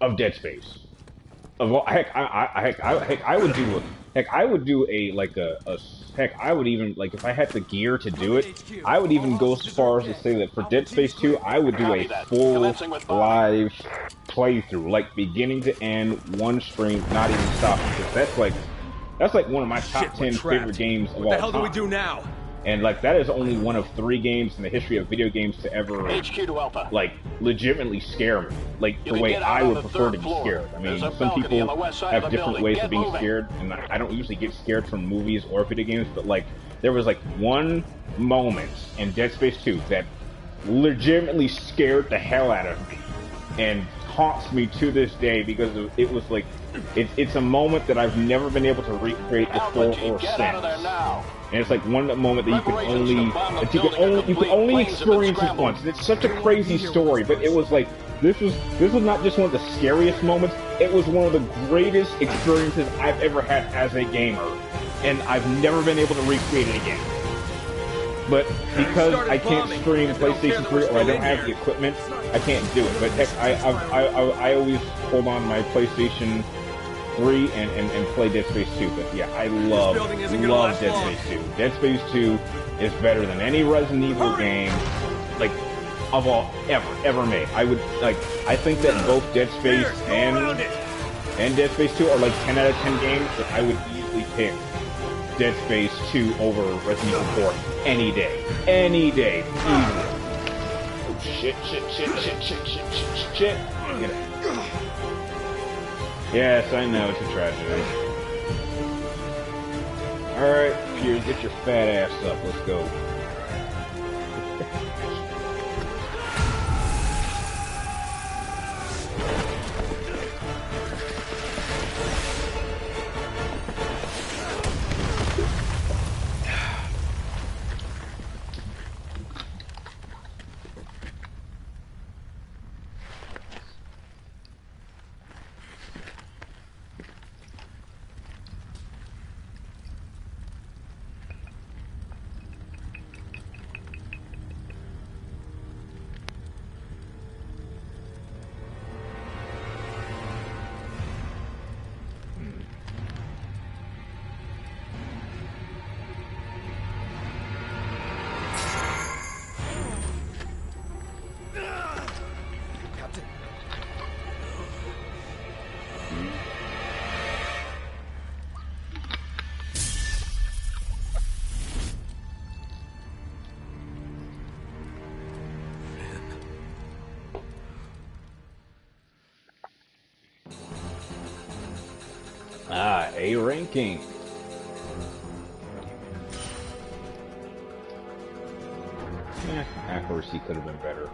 Speaker 2: of Dead Space. Of all, heck, I would do a like a heck, I would even like if I had the gear to do it,
Speaker 1: HQ.
Speaker 2: I would even
Speaker 1: All
Speaker 2: go as
Speaker 1: hostages
Speaker 2: far
Speaker 1: are
Speaker 2: as to
Speaker 1: okay.
Speaker 2: say that for
Speaker 1: Alpha
Speaker 2: Dead
Speaker 1: team's
Speaker 2: Space 2,
Speaker 1: clear.
Speaker 2: I would do
Speaker 4: Copy
Speaker 2: a
Speaker 4: that.
Speaker 2: full
Speaker 4: Commencing with bombing.
Speaker 2: live playthrough, like beginning to end, one stream, not even stopping, because that's like one of my top
Speaker 5: Shit, we're
Speaker 2: 10
Speaker 5: trapped.
Speaker 2: favorite games of all
Speaker 5: What the hell
Speaker 2: time.
Speaker 5: do we do now?
Speaker 2: And like that is only one of 3 games in the history of video games to ever
Speaker 4: HQ to Alpha.
Speaker 2: like legitimately scare me, like
Speaker 4: You
Speaker 2: the
Speaker 4: can
Speaker 2: way
Speaker 4: get out
Speaker 2: I
Speaker 4: on
Speaker 2: would
Speaker 4: the
Speaker 2: prefer to
Speaker 4: third
Speaker 2: be
Speaker 4: floor.
Speaker 2: scared. I mean,
Speaker 4: There's a
Speaker 2: some
Speaker 4: balcony
Speaker 2: people
Speaker 4: on the west side
Speaker 2: have
Speaker 4: of the
Speaker 2: different
Speaker 4: building.
Speaker 2: ways
Speaker 4: Get
Speaker 2: of being
Speaker 4: moving.
Speaker 2: scared, and I don't usually get scared from movies or video games, but like there was like one moment in Dead Space 2 that legitimately scared the hell out of me and haunts me to this day because it was like it's a moment that I've never been able to recreate before
Speaker 4: Alpha team,
Speaker 2: or
Speaker 4: get out of there
Speaker 2: since.
Speaker 4: now.
Speaker 2: And it's like one moment that you can
Speaker 4: Preparations
Speaker 2: only
Speaker 4: to bomb the
Speaker 2: that you
Speaker 4: building
Speaker 2: can
Speaker 4: are
Speaker 2: only you can
Speaker 4: complete.
Speaker 2: only
Speaker 4: Planes have been
Speaker 2: experience it
Speaker 4: scrambled.
Speaker 2: once. And it's such a
Speaker 1: They don't wanna be
Speaker 2: crazy
Speaker 1: here with
Speaker 2: story,
Speaker 1: us
Speaker 2: but it was like this was not just one of the scariest moments. It was one of the greatest experiences I've ever had as a gamer, and I've never been able to recreate it again. But because I can't stream PlayStation 3 or I don't have the equipment, I can't do it. But heck, I always hold on to my PlayStation 3 and play Dead Space 2. But yeah, I love Dead Space 2. Dead Space 2 is better than any Resident Evil game, like, of all ever made. I think that both Dead Space and Dead Space 2 are like 10 out of 10 games, but I would easily pick Dead Space 2 over Resident Evil 4 any day. Any day. Easily. Oh, shit. Get it. Yes, I know, it's a tragedy. Alright, Piers, get your fat ass up. Let's go. A ranking. Accuracy could have been better.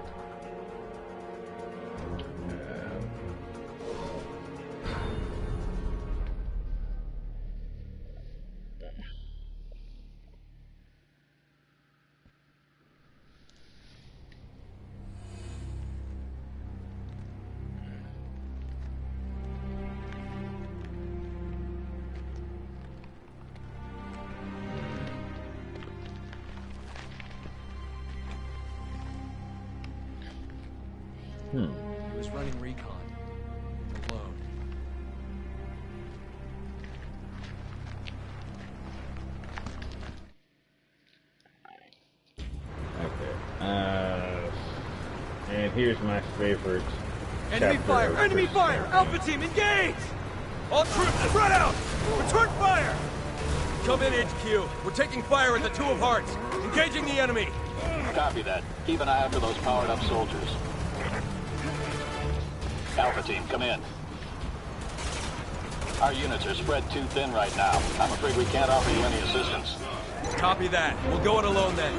Speaker 1: He was running recon. Alone.
Speaker 2: Okay. And here's my favorite
Speaker 7: Enemy
Speaker 2: chapter
Speaker 7: fire!
Speaker 2: of
Speaker 7: Enemy
Speaker 2: this
Speaker 7: fire!
Speaker 2: game.
Speaker 7: Alpha team, engage! All troops, spread out! Return fire! Come in, HQ. We're taking fire at the Two of Hearts. Engaging the enemy.
Speaker 4: Copy that. Keep an eye out for those powered-up soldiers. Alpha team, come in. Our units are spread too thin right now. I'm afraid we can't offer you any assistance.
Speaker 7: Copy that. We'll go it alone then.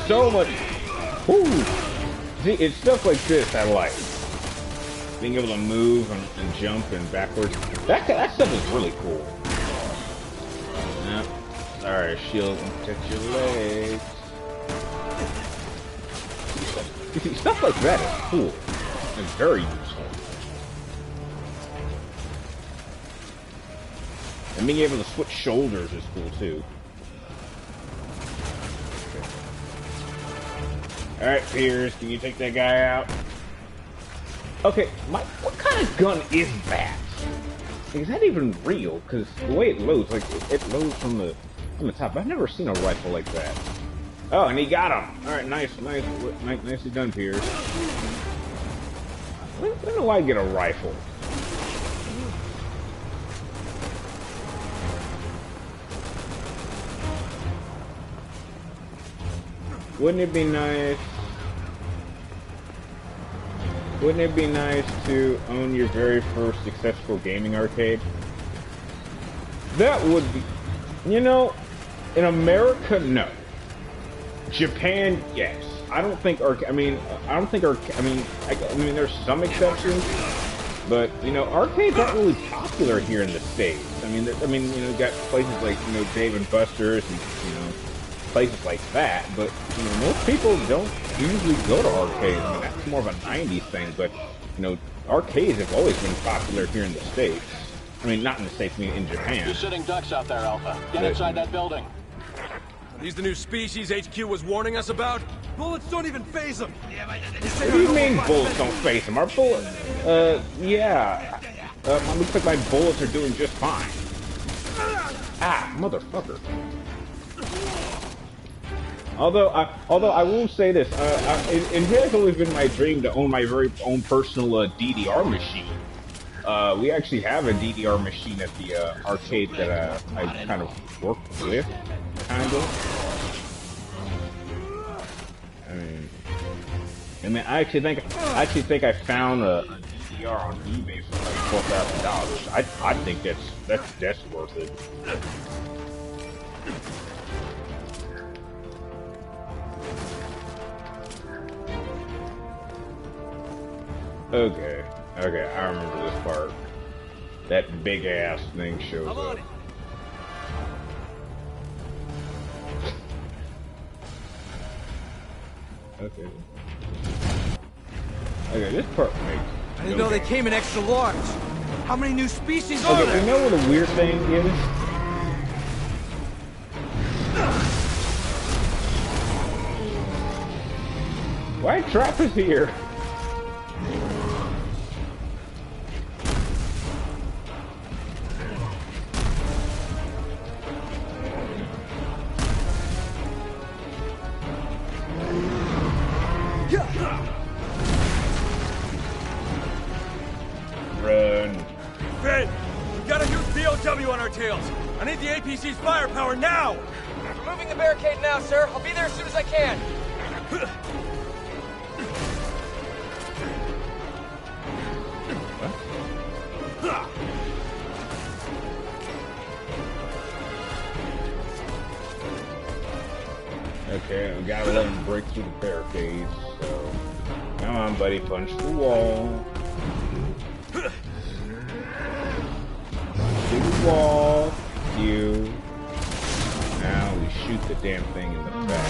Speaker 2: so much. Woo! See, it's stuff like this I like. Being able to move and jump and backwards. That stuff is really cool. Yep. Alright, shield and protect your legs. You see, stuff like that is cool. And very useful. And being able to switch shoulders is cool too. Alright, Piers, can you take that guy out? Okay, what kind of gun is that? Is that even real? Because the way it loads, like, it loads from the top. I've never seen a rifle like that. Oh, and he got him! Alright, nicely done, Piers. When do I get a rifle? Wouldn't it be nice? Wouldn't it be nice to own your very first successful gaming arcade? That would be, you know, in America, no. Japan, yes. I mean, there's some exceptions, but you know, arcades aren't really popular here in the States. I mean, you know, you got places like, you know, Dave and Buster's and, you know, places like that, but you know, most people don't usually go to arcades. I mean, that's more of a 90s thing, but you know, arcades have always been popular here in the States. I mean, not in the States, I mean in Japan.
Speaker 4: You're sitting ducks out there, Alpha. Get inside that building.
Speaker 7: Are these the new species HQ was warning us about? Bullets don't even phase them.
Speaker 2: What do you mean bullets don't face them? Our bullets, yeah. Looks like my bullets are doing just fine. Ah, motherfucker. Although I will say this, it has always been my dream to own my very own personal DDR machine. We actually have a DDR machine at the arcade that I kind of work with, kind of. I mean, I actually think I found a DDR on eBay for like $12,000. I think that's worth it. Okay, I remember this part. That big ass thing shows up. Okay, this part makes.
Speaker 1: I didn't know they came in extra large. How many new species are there?
Speaker 2: You know what a weird thing is? Why Trap is here? Run.
Speaker 7: Finn, we got a huge BOW on our tails. I need the APC's firepower now!
Speaker 8: Removing the barricade now, sir. I'll be there as soon as I can.
Speaker 2: Okay, we gotta let him break through the barricades, so... Come on, buddy, punch the wall. Punch the wall. You. Now we shoot the damn thing in the back.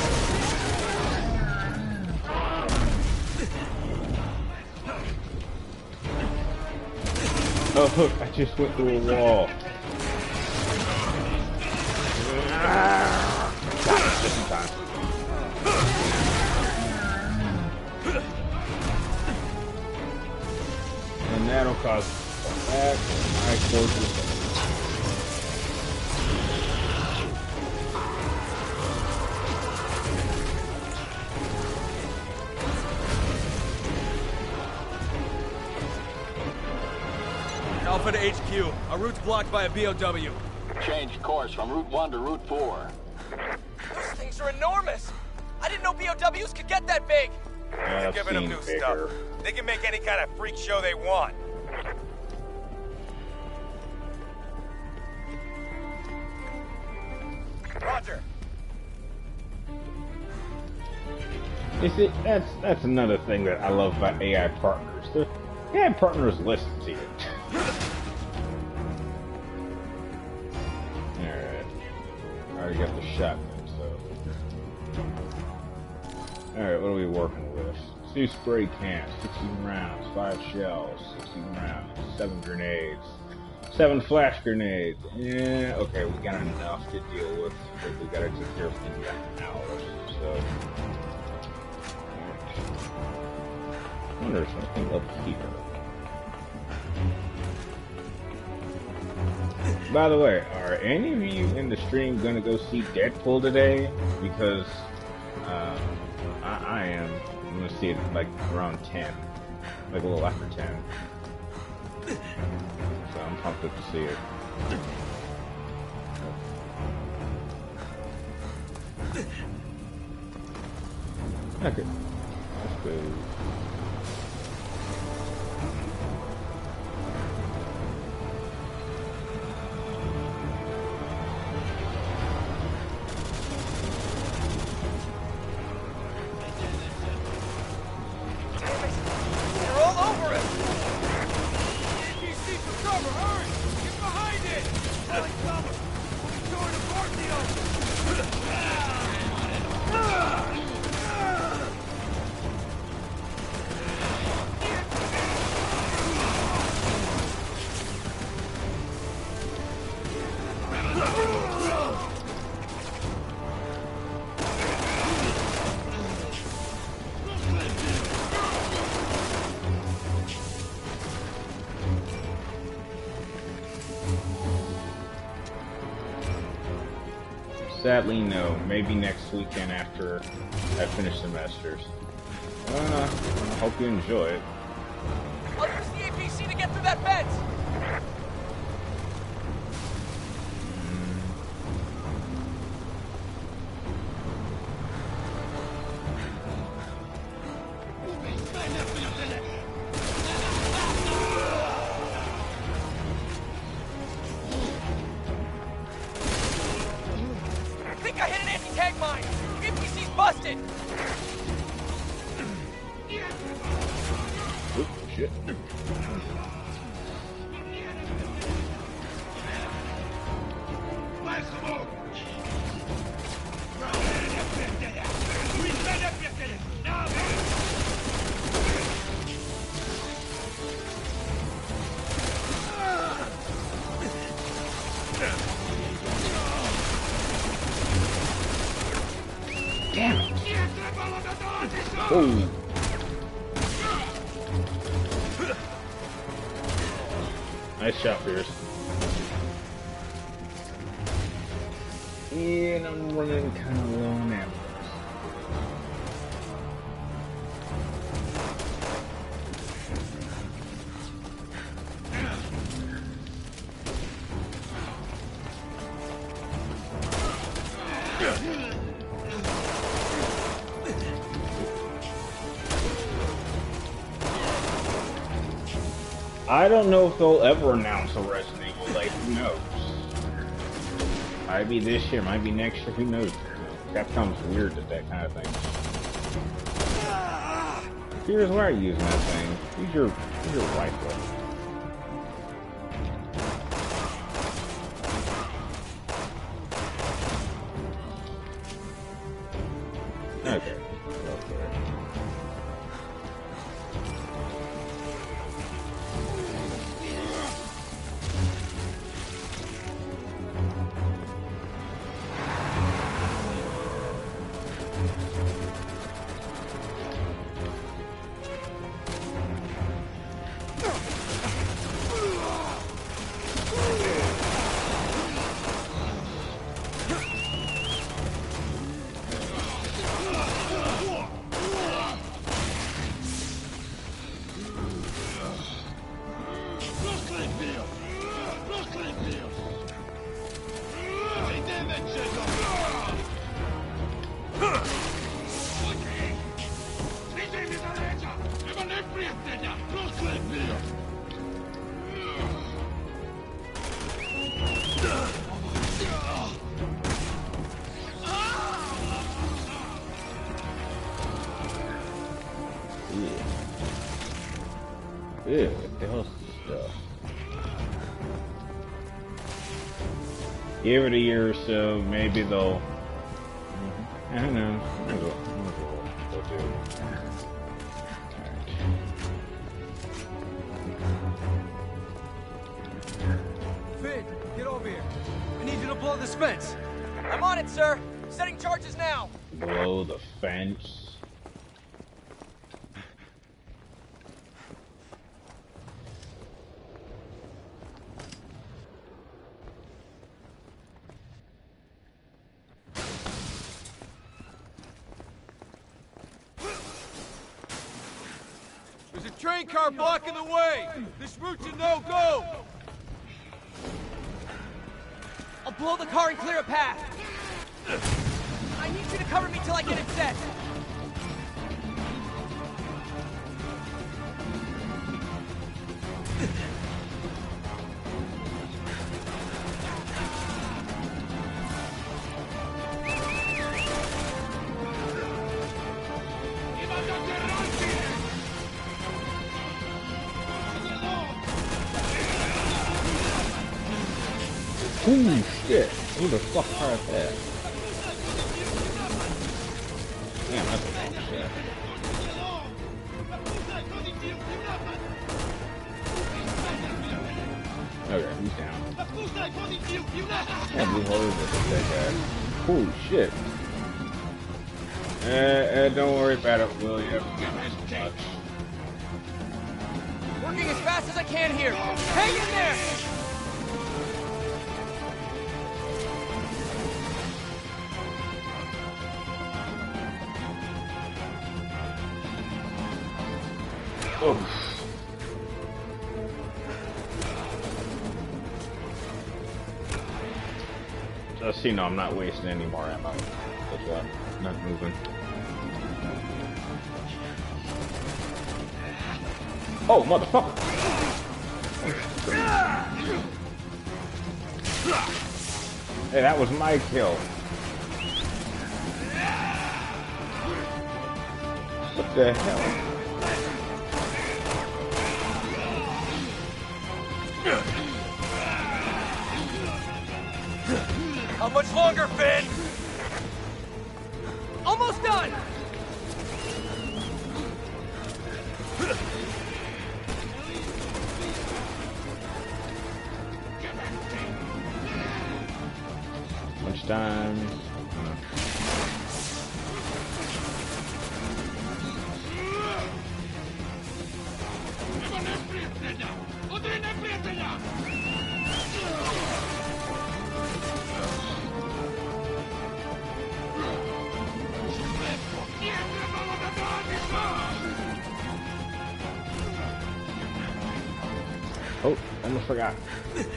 Speaker 2: Oh, look, I just went through a wall. Got it, just in time. And that'll cause back my forces.
Speaker 7: Alpha to HQ. Our route's blocked by a BOW.
Speaker 4: Change course from Route 1 to Route 4.
Speaker 8: Those things are enormous. I didn't know BOWs could get that big.
Speaker 6: You're giving them new stuff. They can make any kind of freak show they want. Roger.
Speaker 2: You see, that's another thing that I love about AI partners. The AI partners listen to you. Alright. I already got the shotgun, so. Alright, what are we working with? 2 spray cans, 16 rounds, 5 shells, 16 rounds, 7 grenades, 7 flash grenades. Yeah, okay, we got enough to deal with. But we gotta take care of things like hours, so. I wonder if something up here. By the way, are any of you in the stream gonna go see Deadpool today? Because I am. I'm gonna see it like around 10, like a little after 10. So I'm pumped up to see it. Okay, let's go.
Speaker 8: They're all over us!
Speaker 7: APC for cover, hurry! Get behind it! Telling cover! We're going to Portio!
Speaker 2: Sadly, no. Maybe next weekend after I finish semesters. I hope you enjoy it.
Speaker 8: I'll use the APC to get through that fence! I think I hit an anti-tank mine! APC's busted!
Speaker 2: Oops, shit. Damn it. Oh. Nice shot, Pierce. And I'm running kind of low on ammo. I don't know if they'll ever announce a Resident Evil, like, who knows? Might be this year, might be next year, who knows? Capcom's weird at that kind of thing. Here's why you're using that thing. Use your rifle. Okay. Ew, what the hell's this stuff? Give it a year or so, maybe they'll... I don't know. They'll do.
Speaker 1: Finn, get over here. I need you to blow this fence.
Speaker 8: I'm on it, sir. Setting charges now.
Speaker 2: Blow the fence.
Speaker 7: There's a train car blocking the way! This route's a no-go!
Speaker 8: I'll blow the car and clear a path. I need you to cover me till I get it set.
Speaker 2: Holy shit! Who the fuck fired that? Damn, that's a long shot. Okay, he's down. Yeah, blue hole is that guy. Holy shit. Don't worry about it, will you? Much.
Speaker 8: Working as fast as I can here. Hang in there!
Speaker 2: Oof. Just so you know, I'm not wasting any more ammo. That's why I'm not moving. Oh, motherfucker! Hey, that was my kill. What the hell?
Speaker 8: How much longer, Finn? Almost done!
Speaker 2: Much time. Oh, almost forgot.
Speaker 8: It's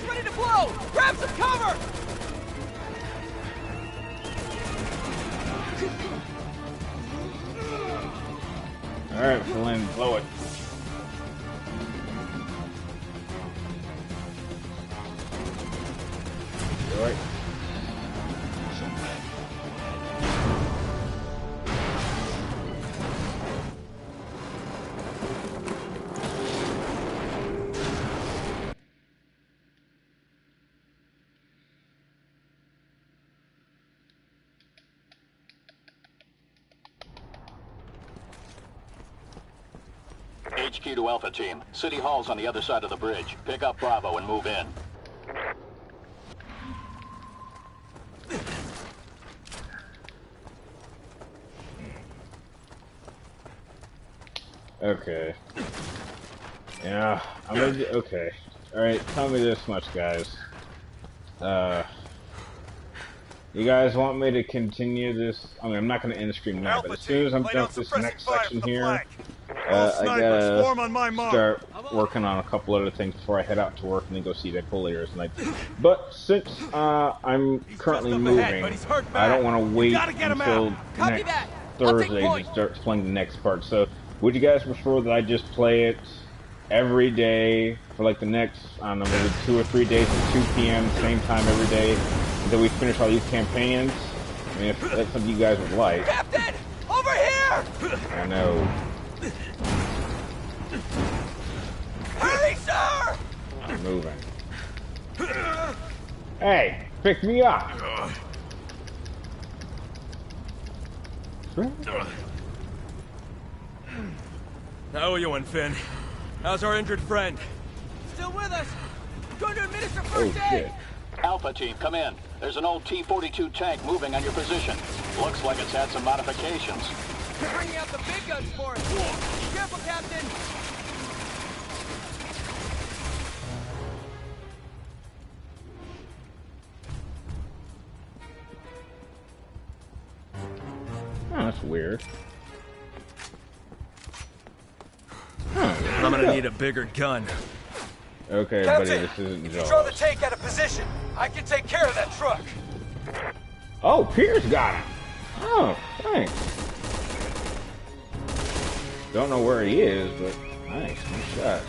Speaker 8: ready to blow! Grab some cover!
Speaker 2: Alright, Flynn, blow it. Alright.
Speaker 4: HQ to Alpha Team. City Hall's on the other side of the bridge. Pick up Bravo and move in.
Speaker 2: Okay. Yeah, I'm gonna do, okay. Alright, tell me this much, guys. You guys want me to continue this? I mean, I'm not gonna end the stream now, but as soon as I'm done with this next section here, I gotta start working on a couple other things before I head out to work and then go see that later tonight. But since I'm currently moving, I don't want to wait until next Thursday to start playing the next part. So, would you guys prefer that I just play it every day for like the next, I don't know, maybe 2 or 3 days at 2 p.m. same time every day until we finish all these campaigns? I mean, if that's something you guys would like.
Speaker 8: Captain! Over
Speaker 2: No.
Speaker 7: Hey, sir!
Speaker 2: I'm moving. Hey, pick me up.
Speaker 7: I owe you one, Finn. How's our injured friend?
Speaker 8: Still with us. Going to administer
Speaker 2: Oh
Speaker 8: first
Speaker 2: shit.
Speaker 8: aid.
Speaker 4: Alpha team, come in. There's an old T-42 tank moving on your position. Looks like it's had some modifications.
Speaker 8: Bringing out the big guns for us. Careful, Captain.
Speaker 2: Oh, that's weird.
Speaker 7: I'm gonna need a bigger gun.
Speaker 2: Okay, buddy, this isn't Jaws.
Speaker 7: Throw the tank out of position. I can take care of that truck.
Speaker 2: Oh, Pierce got him. Oh, thanks. Don't know where he is, but nice, nice shot.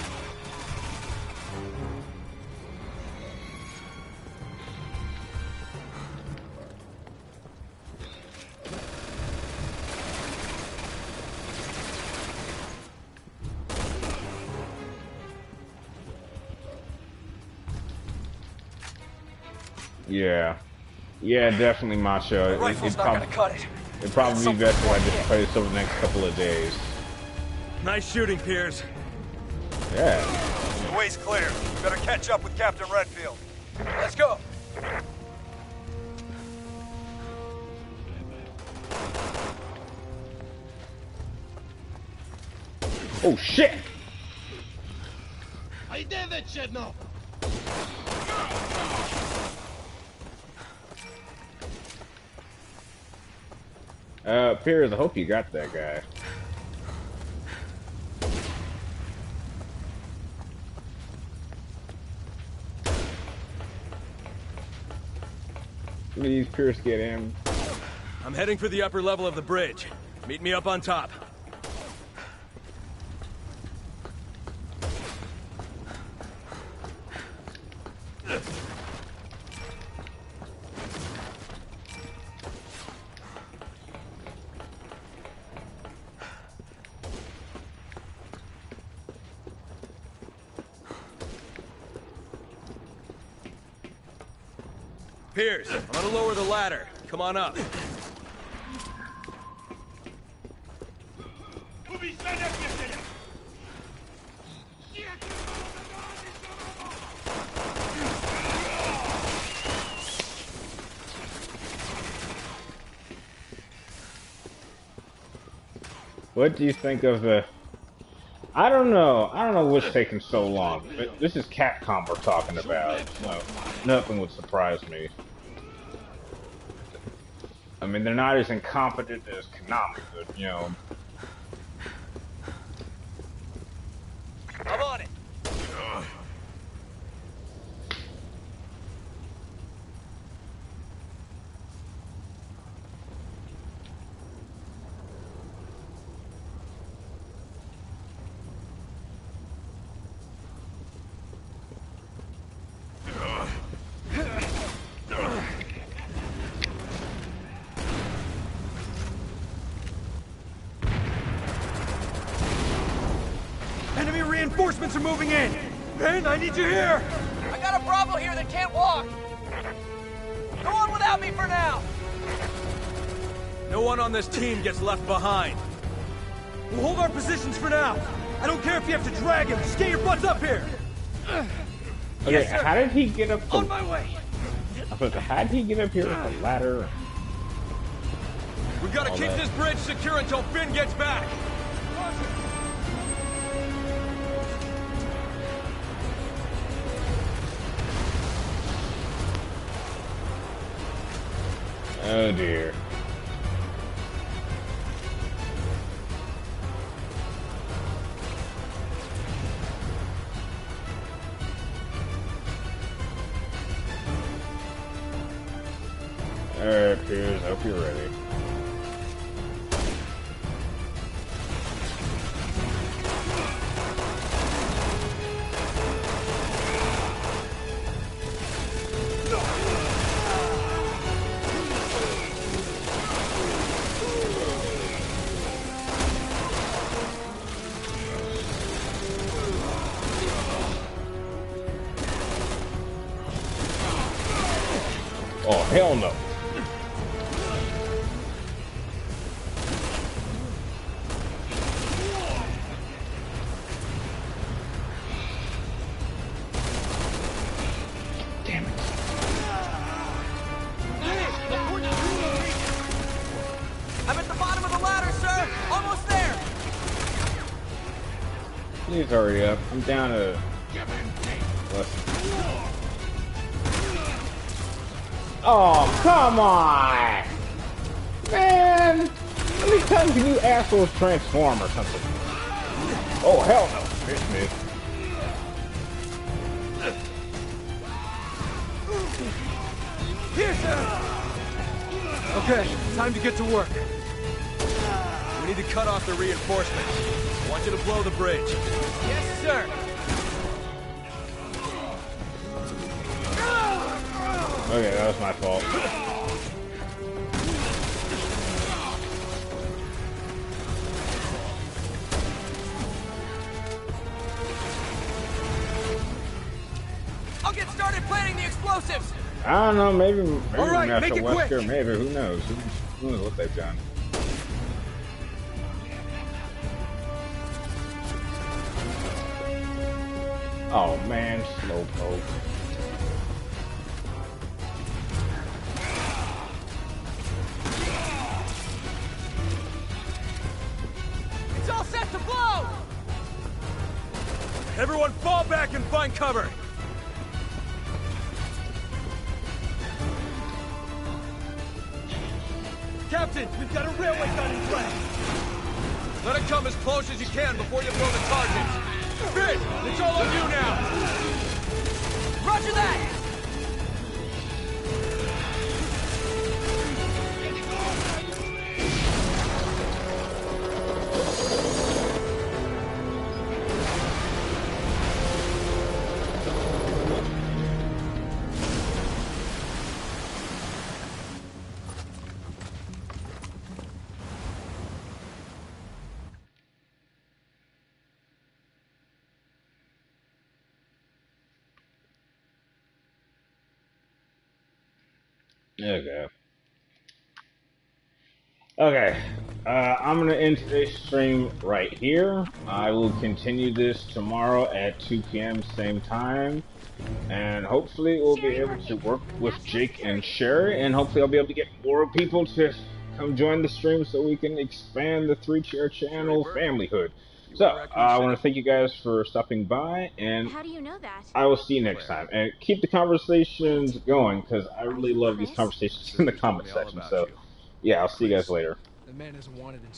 Speaker 2: Yeah, definitely Macho.
Speaker 7: Rifle's not gonna cut it.
Speaker 2: It'd probably be best if I just play this over the next couple of days.
Speaker 7: Nice shooting, Piers.
Speaker 2: Yeah.
Speaker 6: The way's clear. We better catch up with Captain Redfield.
Speaker 7: Let's go.
Speaker 2: Oh shit! Piers, I hope you got that guy. Please, Pierce, get him.
Speaker 7: I'm heading for the upper level of the bridge. Meet me up on top. Piers, I'm gonna lower the ladder. Come on up.
Speaker 2: What do you think of the... I don't know what's taking so long. But this is Capcom we're talking about, so nothing would surprise me. I mean, they're not as incompetent as Konami, but, you know...
Speaker 7: I'm on it.
Speaker 9: Enemy reinforcements are moving in! Ben, I need you here!
Speaker 8: I got a Bravo here that can't walk. Go on without me for now.
Speaker 7: No one on this team gets left behind.
Speaker 9: We'll hold our positions for now. I don't care if you have to drag him. Just get your butts up here!
Speaker 2: Okay,
Speaker 8: Yes, sir.
Speaker 2: how did he get up the...
Speaker 8: On my way.
Speaker 2: How did he get up here with the ladder?
Speaker 7: We've got to
Speaker 2: All
Speaker 7: keep
Speaker 2: that.
Speaker 7: this bridge secure until Finn gets back.
Speaker 2: Oh dear. Alright, Piers, hope you're ready. hell no. Damn it.
Speaker 8: I'm at the bottom of the ladder, sir! Almost there!
Speaker 2: Please hurry up. I'm down to less. Oh, come on! Man! How many times can you assholes transform or something? Oh, hell no. It's me.
Speaker 9: Here, sir! Okay, time to get to work.
Speaker 5: We need to cut off the reinforcements. I want you to blow the bridge.
Speaker 8: Yes, sir!
Speaker 2: Okay, that was my fault.
Speaker 8: I'll get started planting the explosives!
Speaker 2: I don't know, maybe
Speaker 9: All right,
Speaker 2: after
Speaker 9: make it
Speaker 2: Wesker,
Speaker 9: quick.
Speaker 2: maybe, who knows? Who knows what they've done. Oh man, slowpoke.
Speaker 8: It's all set to blow!
Speaker 9: Everyone fall back and find cover! Captain, we've got a railway gun in play!
Speaker 5: Let it come as close as you can before you blow the targets. Finn, it's all on you now!
Speaker 8: Roger that!
Speaker 2: Okay. Okay. I'm gonna end today's stream right here. I will continue this tomorrow at 2 p.m. same time. And hopefully we'll be able to work with Jake and Sherry, and hopefully I'll be able to get more people to come join the stream so we can expand the 3-chair channel familyhood. So, I want to thank you guys for stopping by, and
Speaker 10: How do you know that?
Speaker 2: I will see you next time. And keep the conversations going, because I really love these conversations in the comment section. So, yeah, I'll see you guys later.
Speaker 1: The man is wanted in